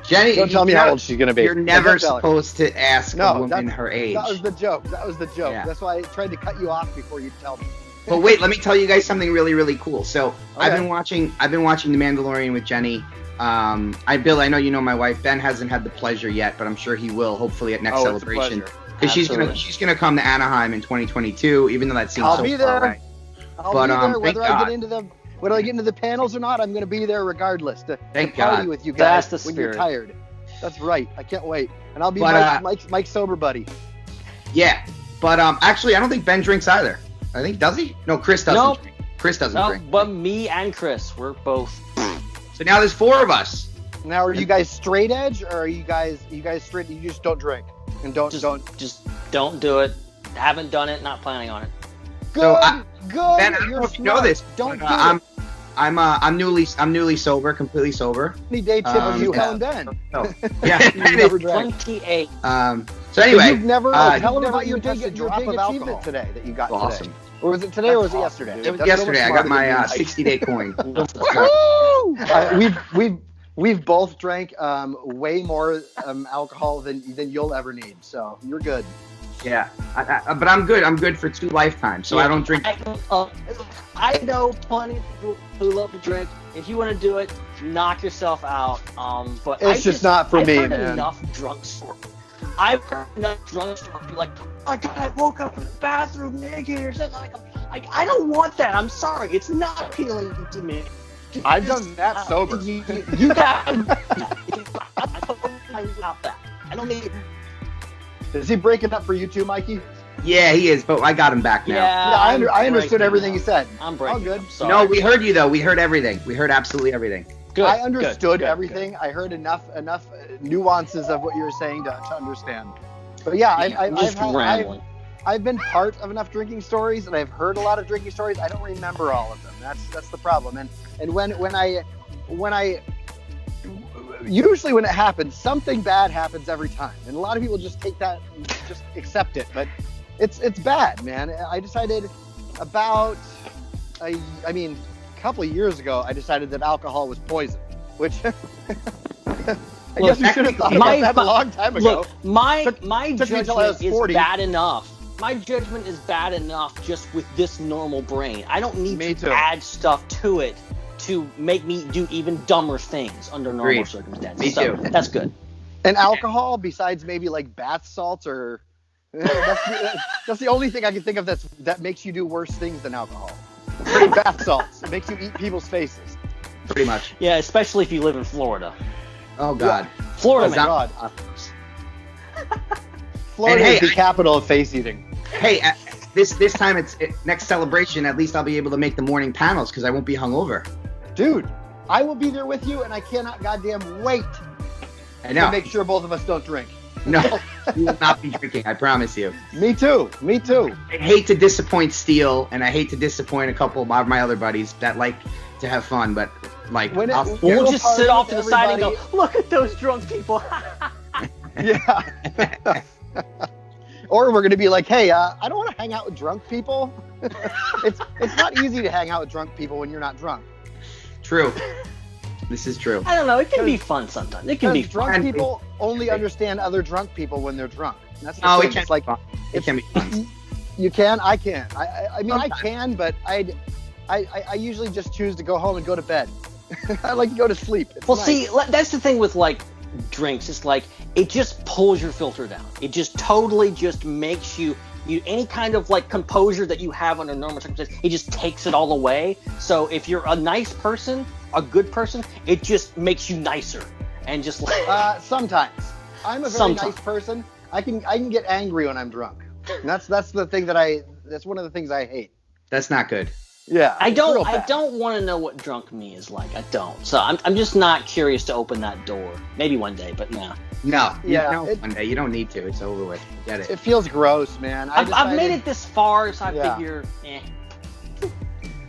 Speaker 3: Jenny,
Speaker 2: don't tell me how old she's going to be.
Speaker 3: You're never supposed to ask a woman her age.
Speaker 2: That was the joke. Yeah. That's why I tried to cut you off before you tell me.
Speaker 3: But wait, let me tell you guys something really, really cool. So I've been watching The Mandalorian with Jenny. Bill, I know you know my wife. Ben hasn't had the pleasure yet, but I'm sure he will. Hopefully at next celebration, because she's gonna come to Anaheim in 2022. Even though that seems
Speaker 2: I'll be there.
Speaker 3: far away.
Speaker 2: I'll be there whether I get into the panels or not. I'm gonna be there regardless to party with you guys when you're tired. That's right. I can't wait, and I'll be Mike's sober buddy.
Speaker 3: Yeah, but actually, I don't think Ben drinks either. I think, does he? No, Chris doesn't drink. Chris doesn't drink.
Speaker 7: But me and Chris, we're both.
Speaker 3: So now there's 4 of us.
Speaker 2: Now, are you guys straight edge, or are you guys straight? You just don't drink and don't
Speaker 7: don't do it. Haven't done it. Not planning on it.
Speaker 2: Good.
Speaker 3: Ben, I don't know if you know this.
Speaker 2: Don't do it.
Speaker 3: I'm newly sober, completely sober.
Speaker 2: How many day tip have you and Ben?
Speaker 3: Yeah,
Speaker 2: never drank.
Speaker 7: 28.
Speaker 3: So anyway,
Speaker 2: you've never tell them about your big achievement today that you got today.
Speaker 3: Awesome.
Speaker 2: Or was it today or was it yesterday?
Speaker 3: It was yesterday. I got my 60-day coin.
Speaker 2: We've both drank way more alcohol than you'll ever need, so you're good.
Speaker 3: Yeah, but I'm good. I'm good for 2 lifetimes, so I don't drink.
Speaker 7: I know plenty of people who love to drink. If you want to do it, knock yourself out. But
Speaker 2: it's just not for me,
Speaker 7: man.
Speaker 2: I've heard
Speaker 7: enough drunk stories. I've heard enough drunk stories like, oh my God, I woke up in the bathroom naked or something. Like, I don't want that. I'm sorry. It's not appealing to me.
Speaker 2: I've done that sober.
Speaker 7: You have. I don't need it.
Speaker 2: Is he breaking up for you too, Mikey?
Speaker 3: Yeah, he is, but I got him back now.
Speaker 2: Yeah, I understood everything he said.
Speaker 7: I'm breaking.
Speaker 2: All good.
Speaker 3: No, we heard you though. We heard everything. We heard absolutely everything.
Speaker 7: Good.
Speaker 2: I understood everything. Good. I heard enough nuances of what you were saying to understand. But yeah, I've been part of enough drinking stories, and I've heard a lot of drinking stories. I don't remember all of them. That's the problem. And when I usually when it happens, something bad happens every time, and a lot of people just take that, and just accept it. But it's bad, man. I decided about a couple of years ago, I decided that alcohol was poison, which I guess we should have thought about that a long time ago.
Speaker 7: Look, my
Speaker 2: took me
Speaker 7: judgment
Speaker 2: until I was
Speaker 7: is
Speaker 2: 40.
Speaker 7: bad enough. My judgment is bad enough just with this normal brain. I don't need to add stuff to it to make me do even dumber things under normal circumstances.
Speaker 3: Me too.
Speaker 7: That's good.
Speaker 2: And alcohol, besides maybe like bath salts, or that's the only thing I can think of that makes you do worse things than alcohol. Bath salts. It makes you eat people's faces.
Speaker 3: Pretty much.
Speaker 7: Yeah, especially if you live in Florida.
Speaker 3: Oh God.
Speaker 7: Florida, man.
Speaker 2: God. Florida is the capital of face eating.
Speaker 3: Hey, this time next celebration. At least I'll be able to make the morning panels because I won't be hungover.
Speaker 2: Dude, I will be there with you, and I cannot goddamn wait to make sure both of us don't drink.
Speaker 3: No, you will not be drinking. I promise you.
Speaker 2: Me too.
Speaker 3: I hate to disappoint Steele, and I hate to disappoint a couple of my other buddies that like to have fun, but like
Speaker 7: we'll just sit off to the side and go, look at those drunk people.
Speaker 2: Yeah. Or we're going to be like, hey, I don't want to hang out with drunk people. It's not easy to hang out with drunk people when you're not drunk.
Speaker 3: True. This is true.
Speaker 7: I don't know. It can be fun sometimes. It can be fun.
Speaker 2: Drunk people only understand other drunk people when they're drunk. And that's the
Speaker 3: thing.
Speaker 2: It can be fun. It can be fun. You can? I can't. I mean, sometimes. I can, but I usually just choose to go home and go to bed. I like to go to sleep. It's nice.
Speaker 7: See, that's the thing with like drinks. It's like it just pulls your filter down. It just totally just makes you any kind of like composure that you have under normal circumstances. It just takes it all away. So if you're a nice person, a good person, it just makes you nicer and just like.
Speaker 2: Sometimes I'm a very nice person. I can get angry when I'm drunk. And that's the thing that's one of the things I hate.
Speaker 3: That's not good.
Speaker 2: Yeah,
Speaker 7: I don't want to know what drunk me is like. I don't. So I'm just not curious to open that door. Maybe one day, but no.
Speaker 3: No. Yeah. One day. You don't need to. It's over with. Get it.
Speaker 2: It feels gross, man.
Speaker 7: I've made it this far, so I figure.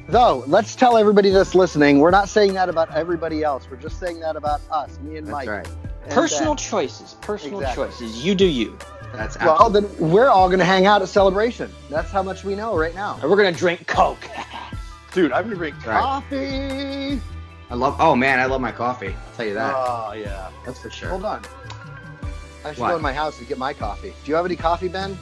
Speaker 2: Though, let's tell everybody that's listening, we're not saying that about everybody else. We're just saying that about us, me and Mike.
Speaker 3: That's right.
Speaker 7: Personal choices. Choices. You do you.
Speaker 3: That's
Speaker 2: well, then we're all going to hang out at Celebration. That's how much we know right now.
Speaker 7: And we're going to drink Coke.
Speaker 2: Dude, I'm going to drink coffee.
Speaker 3: I love my coffee. I'll tell you that.
Speaker 2: Oh, yeah.
Speaker 3: That's for sure.
Speaker 2: Hold on. I should go to my house and get my coffee. Do you have any coffee, Ben?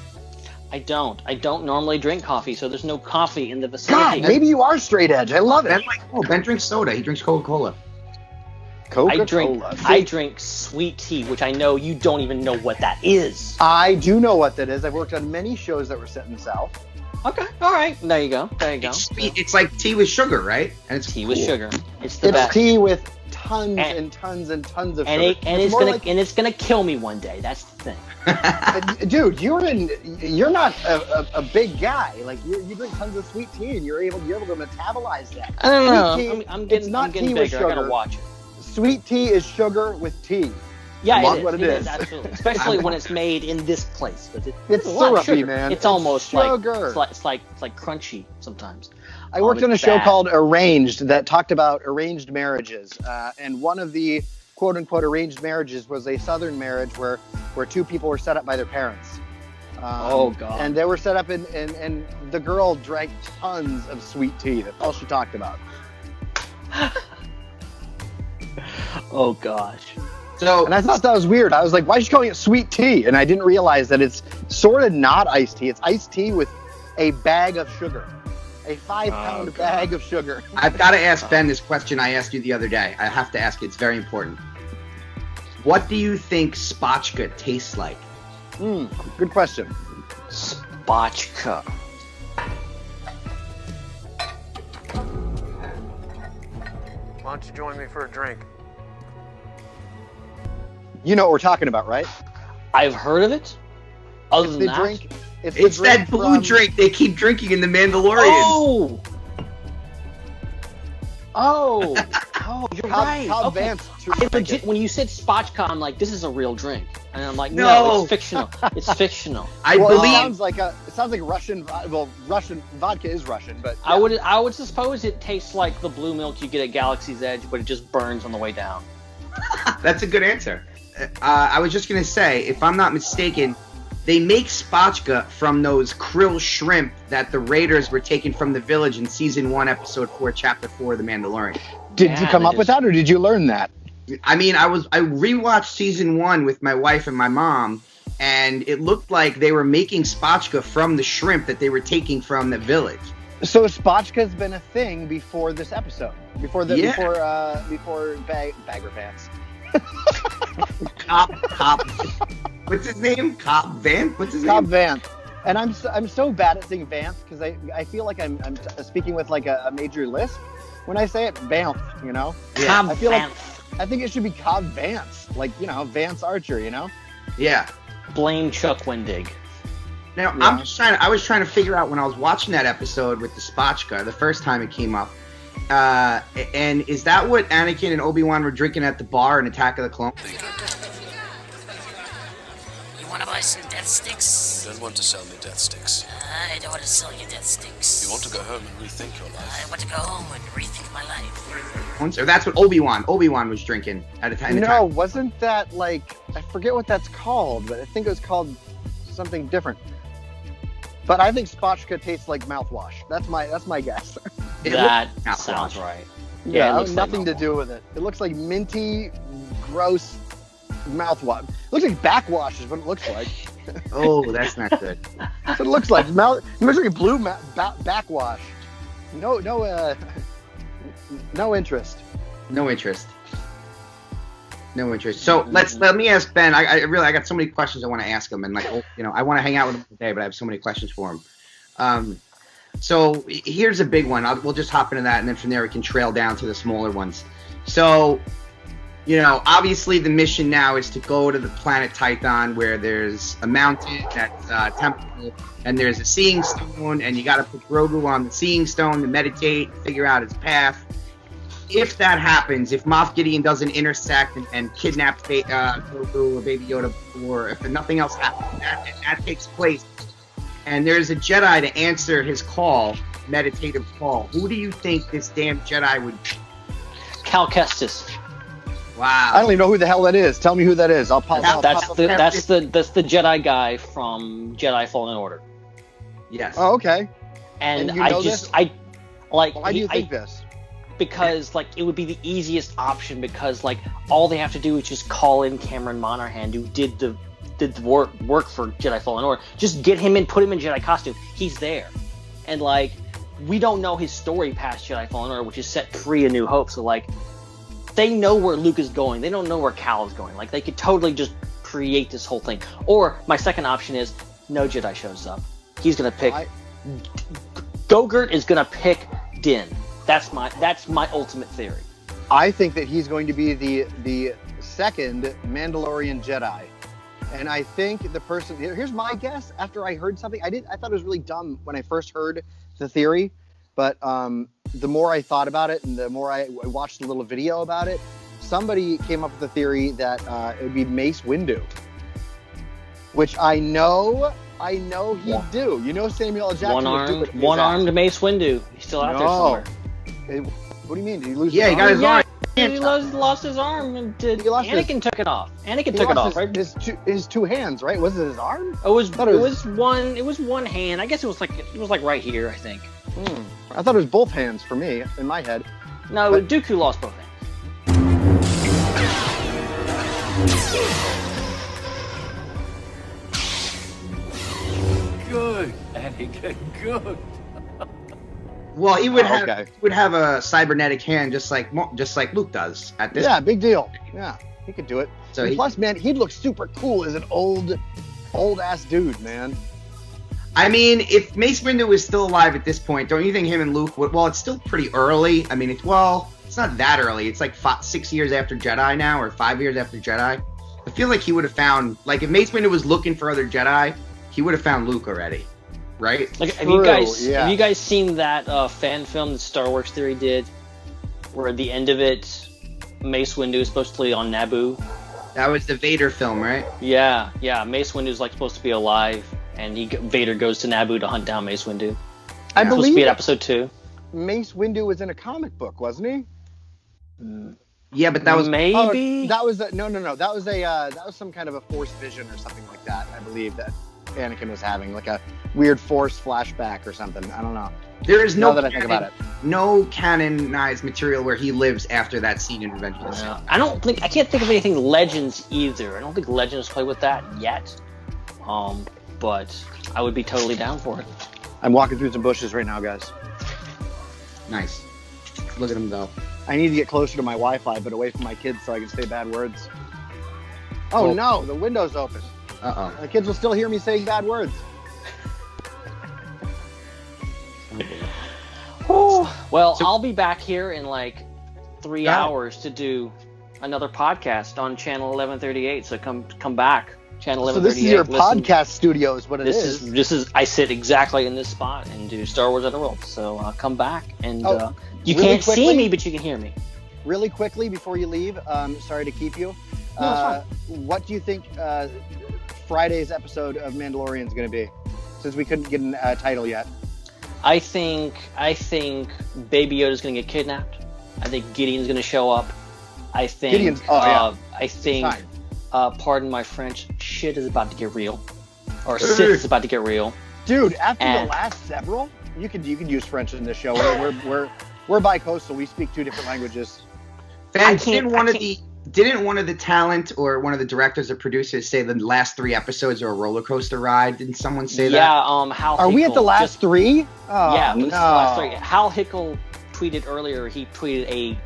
Speaker 7: I don't. I don't normally drink coffee, so there's no coffee in the vicinity.
Speaker 2: God, maybe you are straight edge. I love it.
Speaker 3: Ben drinks soda. He drinks Coca-Cola.
Speaker 7: I drink sweet tea, which I know you don't even know what that is.
Speaker 2: I do know what that is. I've worked on many shows that were set in the South.
Speaker 7: Okay, all right. There you go.
Speaker 3: It's like tea with sugar, right? And it's
Speaker 7: tea with sugar. It's the best.
Speaker 2: It's tea with tons and tons and tons of sugar.
Speaker 7: And it's gonna kill me one day. That's the thing.
Speaker 2: Dude, you're not a big guy. Like you drink tons of sweet tea and you're able to metabolize that.
Speaker 7: I don't know. I'm getting bigger. I gotta watch it.
Speaker 2: Sweet tea is sugar with tea.
Speaker 7: Yeah,
Speaker 2: it is.
Speaker 7: Absolutely. Especially when it's made in this place.
Speaker 2: It's syrupy, man.
Speaker 7: It's almost
Speaker 2: sugar.
Speaker 7: It's like crunchy sometimes.
Speaker 2: I worked on a show called Arranged that talked about arranged marriages. And one of the quote-unquote arranged marriages was a Southern marriage where two people were set up by their parents.
Speaker 7: Oh, God.
Speaker 2: And they were set up, and the girl drank tons of sweet tea. That's all she talked about.
Speaker 7: Oh, gosh.
Speaker 2: And I thought that was weird. I was like, why is she calling it sweet tea? And I didn't realize that it's sort of not iced tea. It's iced tea with a bag of sugar. A 5-pound bag of sugar.
Speaker 3: I've got to ask Ben this question I asked you the other day. I have to ask it. It's very important. What do you think spotchka tastes like?
Speaker 2: Good question.
Speaker 7: Spotchka.
Speaker 6: Why don't you join me for a drink?
Speaker 2: You know what we're talking about, right?
Speaker 7: I've heard of it. Other than that,
Speaker 3: it's that blue drink they keep drinking in The Mandalorian.
Speaker 7: Oh, you're right.
Speaker 2: How
Speaker 7: okay.
Speaker 2: advanced?
Speaker 7: When you said spotchka, I'm like, this is a real drink, and I'm like, no, it's fictional. It's fictional.
Speaker 3: I believe
Speaker 2: it sounds like Russian. Well, Russian vodka is Russian, but
Speaker 7: yeah. I would suppose it tastes like the blue milk you get at Galaxy's Edge, but it just burns on the way down.
Speaker 3: That's a good answer. I was just gonna say, if I'm not mistaken, they make spotchka from those krill shrimp that the Raiders were taking from the village in season 1, episode 4, chapter 4 of The Mandalorian.
Speaker 2: Did you come up with that, or did you learn that?
Speaker 3: I mean, I rewatched season 1 with my wife and my mom, and it looked like they were making spotchka from the shrimp that they were taking from the village.
Speaker 2: So spotchka's been a thing before this episode, before Bagger Vance.
Speaker 3: Cop. What's his name? Cop Vance. What's his name?
Speaker 2: Cop Vance. And I'm so bad at saying Vance because I feel like I'm speaking with like a major lisp when I say it. Vance, you know.
Speaker 3: Yeah.
Speaker 2: I feel like I think it should be Cobb Vance, like, you know, Vance Archer, you know.
Speaker 3: Yeah.
Speaker 7: Blame Chuck Wendig.
Speaker 3: Now, yeah. I was trying to figure out when I was watching that episode with the spotchka the first time it came up, and is that what Anakin and Obi-Wan were drinking at the bar in Attack of the Clones?
Speaker 14: You want to buy some death sticks?
Speaker 13: You don't want to sell me death sticks.
Speaker 14: I don't want to sell you death sticks.
Speaker 13: You want to go home and rethink your life.
Speaker 14: I want to go home and rethink my life.
Speaker 3: Or that's what Obi-Wan was drinking at a time.
Speaker 2: No, wasn't that like, I forget what that's called, but I think it was called something different. But I think spotchka tastes like mouthwash. That's my guess.
Speaker 7: That sounds right.
Speaker 2: Yeah, nothing to do with it. It looks like minty, gross mouthwash. It looks like backwash is what it looks like.
Speaker 3: Oh, that's not good.
Speaker 2: That's what it looks like. It looks like blue backwash. No interest.
Speaker 3: No interest. So let me ask Ben. I got so many questions I want to ask him, and I want to hang out with him today, but I have so many questions for him. So here's a big one. We'll just hop into that, and then from there we can trail down to the smaller ones. So, obviously the mission now is to go to the planet Tython, where there's a mountain that's temple, and there's a seeing stone, and you got to put Grogu on the seeing stone to meditate, figure out his path. If that happens, if Moff Gideon doesn't intersect and kidnap Grogu or Baby Yoda, or if nothing else happens, that takes place, and there's a Jedi to answer his call, meditative call, who do you think this damn Jedi would be?
Speaker 7: Cal Kestis.
Speaker 3: Wow.
Speaker 2: I don't even know who the hell that is. Tell me who that is.
Speaker 7: That's the Jedi guy from Jedi Fallen Order.
Speaker 3: Yes.
Speaker 2: Oh, okay.
Speaker 7: And
Speaker 2: you know
Speaker 7: why
Speaker 2: do you think this?
Speaker 7: Because it would be the easiest option, because all they have to do is just call in Cameron Monaghan, who did the work for Jedi Fallen Order. Just get him in, put him in Jedi costume. He's there. And we don't know his story past Jedi Fallen Order, which is set pre A New Hope. So they know where Luke is going. They don't know where Cal is going. They could totally just create this whole thing. Or my second option is no Jedi shows up. He's gonna pick Gogurt is gonna pick Din. That's my ultimate theory.
Speaker 2: I think that he's going to be the second Mandalorian Jedi. And I think the person, here's my guess, after I heard something, I thought it was really dumb when I first heard the theory, but the more I thought about it and the more I watched a little video about it, somebody came up with the theory that it would be Mace Windu, which I know he'd do. Samuel L. Jackson
Speaker 7: one-armed Mace Windu. He's still out there somewhere.
Speaker 2: What do you mean? Did he lose
Speaker 3: his arm? He got his arm.
Speaker 7: He lost his arm. Anakin took it off. Anakin took it off, right?
Speaker 2: His two hands, right? Was it his arm?
Speaker 7: It was one hand. I guess it was like right here, I think.
Speaker 2: I thought it was both hands for me in my head.
Speaker 7: No, Dooku lost both hands.
Speaker 13: Good, Anakin, good.
Speaker 3: Well, he would have a cybernetic hand just like Luke does at this.
Speaker 2: Yeah, big deal. Yeah, he could do it. So plus, man, he'd look super cool as an old ass dude, man.
Speaker 3: I mean, if Mace Windu is still alive at this point, don't you think him and Luke would? Well, it's still pretty early. I mean, it's not that early. It's 6 years after Jedi now, or 5 years after Jedi. I feel like he would have found, if Mace Windu was looking for other Jedi, he would have found Luke already. Right?
Speaker 7: Have you guys seen that fan film that Star Wars Theory did, where at the end of it, Mace Windu is supposed to be on Naboo?
Speaker 3: That was the Vader film, right?
Speaker 7: Yeah. Mace Windu is supposed to be alive, and Vader goes to Naboo to hunt down Mace Windu.
Speaker 2: I believe
Speaker 7: supposed to be in episode 2.
Speaker 2: Mace Windu was in a comic book, wasn't he?
Speaker 3: Yeah, but that was
Speaker 7: maybe
Speaker 2: that was no. That was some kind of a Force vision or something like that. I believe that. Anakin was having, like a weird Force flashback or something. I don't know.
Speaker 3: There is no
Speaker 2: now that I think about it.
Speaker 3: No canonized material where he lives after that scene in Revenge of the Sith.
Speaker 7: I can't think of anything Legends either. I don't think Legends play with that yet. But I would be totally down for it.
Speaker 2: I'm walking through some bushes right now, guys.
Speaker 3: Nice. Look at him go.
Speaker 2: I need to get closer to my Wi-Fi, but away from my kids so I can say bad words. Oh no, the window's open.
Speaker 3: Uh-oh.
Speaker 2: The kids will still hear me saying bad words.
Speaker 7: Well, I'll be back here in like 3 hours to do another podcast on channel 1138. So come back, channel 1138.
Speaker 2: So this is your podcast studio, is what it is.
Speaker 7: This is. I sit exactly in this spot and do Star Wars Underworld. So come back and you
Speaker 2: really
Speaker 7: can't
Speaker 2: quickly,
Speaker 7: see me, but you can hear me.
Speaker 2: Really quickly before you leave, sorry to keep you.
Speaker 7: No,
Speaker 2: what do you think Friday's episode of Mandalorian is going to be? Since we couldn't get a title yet.
Speaker 7: I think Baby Yoda's going to get kidnapped. I think Gideon's going to show up. I think
Speaker 2: Gideon's.
Speaker 7: Pardon my French, shit is about to get real, or Sith is about to get real.
Speaker 2: Dude, after the last several, you could use French in this show. We're bi-coastal. We speak 2 different languages.
Speaker 3: Ben, didn't one of the talent or one of the directors or producers say the last 3 episodes are a roller coaster ride? Didn't someone say that?
Speaker 7: Yeah, Hal.
Speaker 2: Are we at the last 3? Oh,
Speaker 7: yeah,
Speaker 2: no.
Speaker 7: this is the last 3. Hal Hickel tweeted earlier. He tweeted a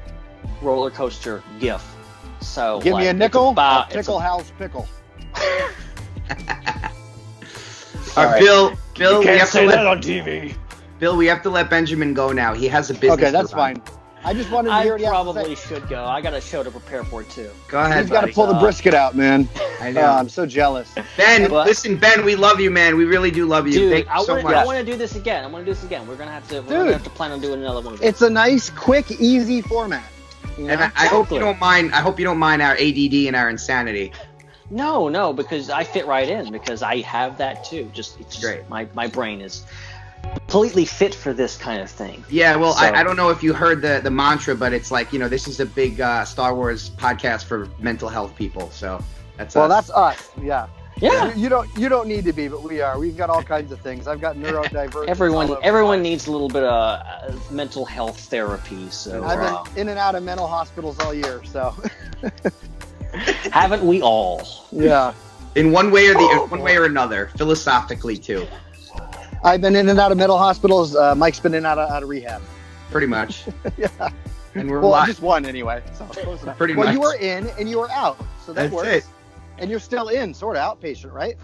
Speaker 7: roller coaster GIF. So
Speaker 2: give me a nickel. I'll tickle Hal's pickle.
Speaker 3: All right, Bill,
Speaker 8: you can't say that on TV.
Speaker 3: Bill, we have to let Benjamin go now. He has a business.
Speaker 2: Okay, that's fine. I just wanted to hear what he has to say.
Speaker 7: Probably should go. I got a show to prepare for too.
Speaker 3: Go ahead.
Speaker 2: He's got to pull the brisket out, man.
Speaker 3: I know.
Speaker 2: I'm so jealous.
Speaker 3: Ben, listen, Ben, we love you, man. We really do love you.
Speaker 7: Dude,
Speaker 3: Thank you so much.
Speaker 7: I want to do this again. We're gonna have to plan on doing another one.
Speaker 2: It's a nice, quick, easy format.
Speaker 3: And I hope you don't mind. I hope you don't mind our ADD and our insanity.
Speaker 7: No, because I fit right in because I have that too. It's great. My brain is completely fit for this kind of thing.
Speaker 3: Yeah, well, so, I don't know if you heard the mantra, but it's like, this is a big Star Wars podcast for mental health people. So that's us.
Speaker 2: That's us. Yeah.
Speaker 7: Yeah.
Speaker 2: You don't need to be, but we are. We've got all kinds of things. I've got neurodivergent.
Speaker 7: Everyone needs a little bit of mental health therapy. So
Speaker 2: I've been in and out of mental hospitals all year. So
Speaker 7: haven't we all?
Speaker 2: Yeah.
Speaker 3: In one way or another, philosophically too.
Speaker 2: I've been in and out of mental hospitals. Mike's been in and out of rehab.
Speaker 3: Pretty much.
Speaker 2: Yeah.
Speaker 3: And we're
Speaker 2: just one anyway. So
Speaker 3: pretty much.
Speaker 2: Well, you were in and you were out, so that
Speaker 3: That's
Speaker 2: works.
Speaker 3: It.
Speaker 2: And you're still in, sort of outpatient, right?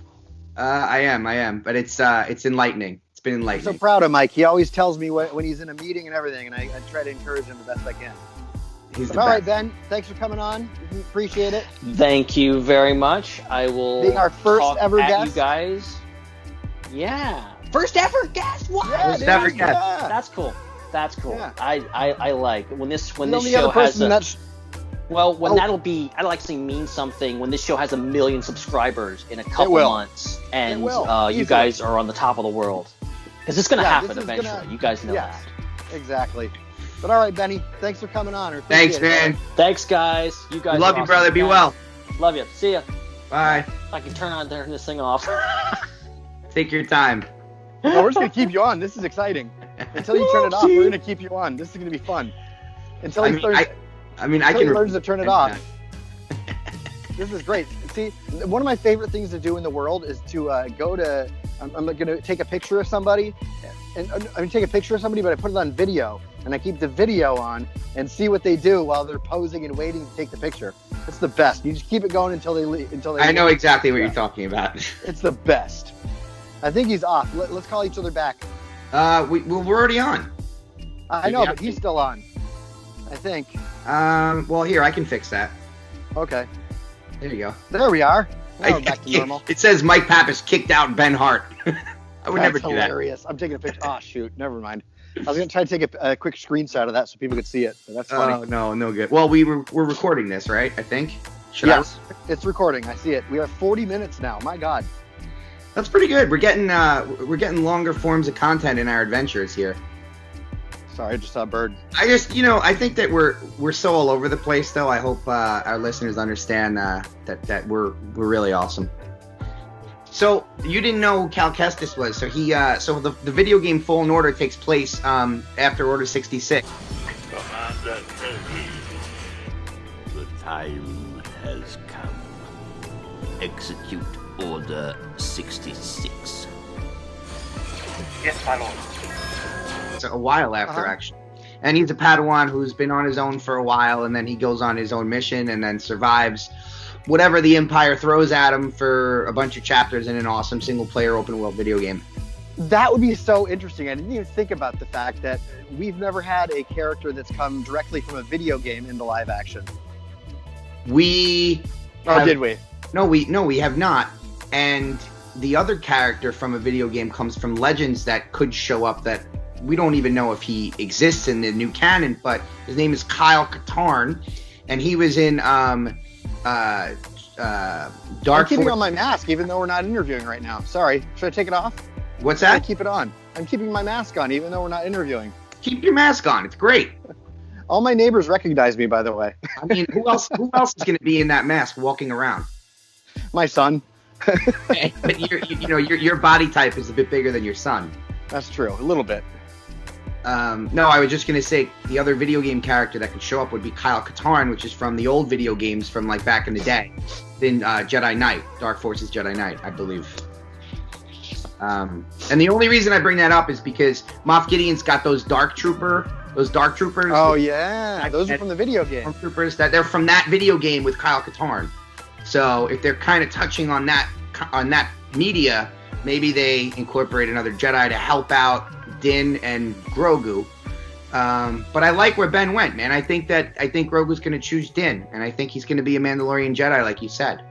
Speaker 3: I am, but it's enlightening. It's been enlightening.
Speaker 2: I'm so proud of Mike. He always tells me when he's in a meeting and everything, and I try to encourage him the best I can. All right, Ben. Thanks for coming on. Appreciate it.
Speaker 7: Thank you very much. I will
Speaker 2: being our first ever guest.
Speaker 7: You guys. Yeah. First ever guest. What?
Speaker 2: Yeah,
Speaker 3: first ever guest.
Speaker 2: Yeah.
Speaker 7: That's cool. Yeah. I like when this show has that'll be. I like to mean something when this show has 1 million subscribers in a couple months, and you guys are on the top of the world, because it's gonna happen eventually. You guys know that.
Speaker 2: Exactly. But all right, Benny, thanks for coming on.
Speaker 3: Thanks, man.
Speaker 7: Thanks, guys. You guys.
Speaker 3: Love you, brother. Be well.
Speaker 7: Love you. See ya.
Speaker 3: Bye.
Speaker 7: If I can turn this thing off.
Speaker 3: Take your time.
Speaker 2: No, we're just gonna keep you on. This is exciting. Until you turn it off, we're gonna keep you on. This is gonna be fun. Until he learns to turn it off. This is great. See, one of my favorite things to do in the world is to go to. I'm gonna take a picture of somebody, and take a picture of somebody, but I put it on video, and I keep the video on and see what they do while they're posing and waiting to take the picture. It's the best. You just keep it going until they leave. I
Speaker 3: know exactly what you're talking about.
Speaker 2: It's the best. I think he's off. Let's call each other back.
Speaker 3: We're already on.
Speaker 2: I know, but he's still on. I think.
Speaker 3: Well, here, I can fix that.
Speaker 2: Okay.
Speaker 3: There you go.
Speaker 2: There we are. Now we're back to normal.
Speaker 3: It says Mike Pappas kicked out Ben Hart. I would never do that.
Speaker 2: That's hilarious. I'm taking a picture. Oh, shoot. Never mind. I was going to try to take a quick screenshot of that so people could see it. But that's funny.
Speaker 3: Oh, no good. Well, we're recording this, right? I think.
Speaker 2: Yes, it's recording. I see it. We have 40 minutes now. My God.
Speaker 3: That's pretty good. We're getting longer forms of content in our adventures here.
Speaker 2: Sorry, I just saw a bird.
Speaker 3: I think that we're so all over the place, though. I hope our listeners understand that we're really awesome. So you didn't know who Cal Kestis was. So so the video game Fallen Order takes place after Order 66.
Speaker 15: Commander Kelly, the time has come. Execute Order 66.
Speaker 16: Yes, my lord.
Speaker 3: It's a while after, actually. And he's a Padawan who's been on his own for a while, and then he goes on his own mission and then survives whatever the Empire throws at him for a bunch of chapters in an awesome single-player open-world video game.
Speaker 2: That would be so interesting. I didn't even think about the fact that we've never had a character that's come directly from a video game into live action.
Speaker 3: Did we? No, we have not. And the other character from a video game comes from Legends that could show up that we don't even know if he exists in the new canon, but his name is Kyle Katarn, and he was in Dark
Speaker 2: I'm keeping on my mask, even though we're not interviewing right now. Sorry. Should I take it off?
Speaker 3: What's that?
Speaker 2: Keep it on. I'm keeping my mask on, even though we're not interviewing.
Speaker 3: Keep your mask on. It's great.
Speaker 2: All my neighbors recognize me, by the way.
Speaker 3: I mean, who else is going to be in that mask walking around?
Speaker 2: My son.
Speaker 3: But your body type is a bit bigger than your son.
Speaker 2: That's true, a little bit.
Speaker 3: No, I was just going to say the other video game character that could show up would be Kyle Katarn, which is from the old video games from like back in the day. In Jedi Knight, Dark Forces Jedi Knight, I believe. And the only reason I bring that up is because Moff Gideon's got those Dark Troopers.
Speaker 2: Oh yeah, those are from the video game.
Speaker 3: Troopers that they're from that video game with Kyle Katarn. So if they're kind of touching on that media, maybe they incorporate another Jedi to help out Din and Grogu. But I like where Ben went, man. I think Grogu's going to choose Din, and I think he's going to be a Mandalorian Jedi, like you said.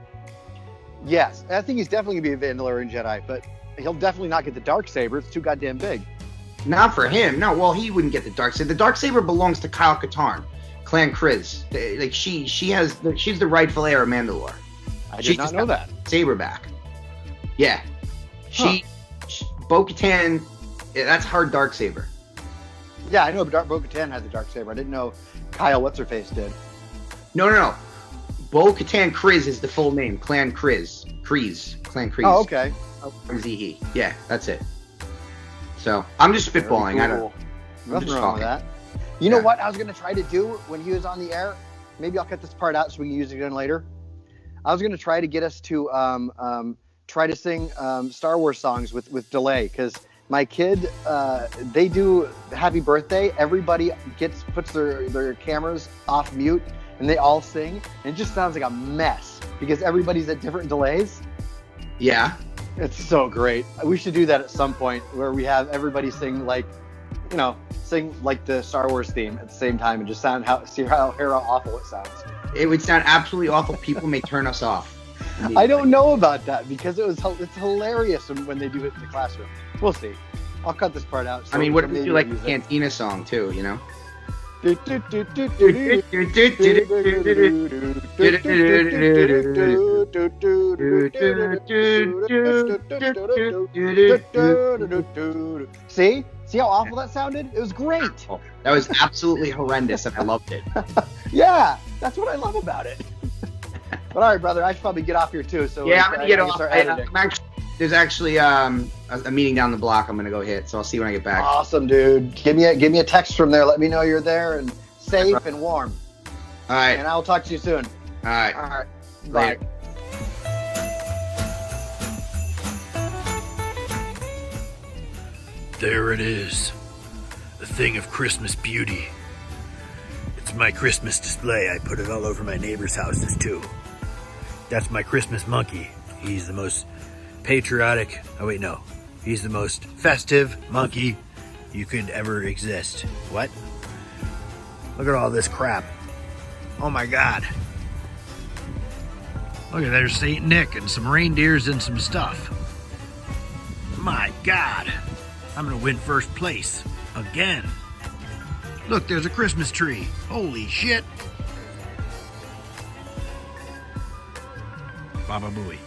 Speaker 2: Yes, I think he's definitely going to be a Mandalorian Jedi, but he'll definitely not get the Darksaber. It's too goddamn big.
Speaker 3: Not for him. No, well, he wouldn't get the Darksaber. The Darksaber belongs to Kyle Katarn, Clan Kryz. Like she's the rightful heir of Mandalore.
Speaker 2: I did not know that.
Speaker 3: Saber back. Yeah. Bo-Katan, that's her Darksaber.
Speaker 2: Yeah, I know Bo-Katan had the Darksaber. I didn't know Kyle What's-Her-Face did.
Speaker 3: No. Bo-Katan Kryz is the full name. Clan Kryz. Clan Kryz.
Speaker 2: Oh, okay.
Speaker 3: Zihi. Yeah, that's it. So, I'm just spitballing.
Speaker 2: Cool.
Speaker 3: I don't know.
Speaker 2: Nothing wrong with that. You know what I was going to try to do when he was on the air? Maybe I'll cut this part out so we can use it again later. I was going to try to get us to try to sing Star Wars songs with delay, because my kid, they do Happy Birthday. Everybody puts their cameras off mute, and they all sing. And it just sounds like a mess because everybody's at different delays.
Speaker 3: Yeah.
Speaker 2: It's so great. We should do that at some point where we have everybody sing like the Star Wars theme at the same time and just see how awful it sounds.
Speaker 3: It would sound absolutely awful. People may turn us off.
Speaker 2: I don't know about that because it's hilarious when they do it in the classroom. We'll see. I'll cut this part out.
Speaker 3: I mean, what if we do like a Cantina song too, you know?
Speaker 2: See how awful that sounded? It was great.
Speaker 3: Oh, that was absolutely horrendous, and I loved it.
Speaker 2: Yeah, that's what I love about it. But all right, brother, I should probably get off here too. So
Speaker 3: yeah, I'm gonna get off. There's actually a meeting down the block. I'm gonna go hit, so I'll see you when I get back.
Speaker 2: Awesome, dude. Give me a text from there. Let me know you're there and safe and warm.
Speaker 3: All right.
Speaker 2: And I'll talk to you soon.
Speaker 3: All right.
Speaker 2: All right.
Speaker 3: Bye.
Speaker 2: Bye.
Speaker 17: There it is. The thing of Christmas beauty. It's my Christmas display. I put it all over my neighbors' houses too. That's my Christmas monkey. He's the most patriotic. Oh wait, no. He's the most festive monkey you could ever exist. What? Look at all this crap. Oh my God. Look at there's St. Nick and some reindeers and some stuff. My God. I'm gonna win first place. Again. Look, there's a Christmas tree. Holy shit. Baba Booey.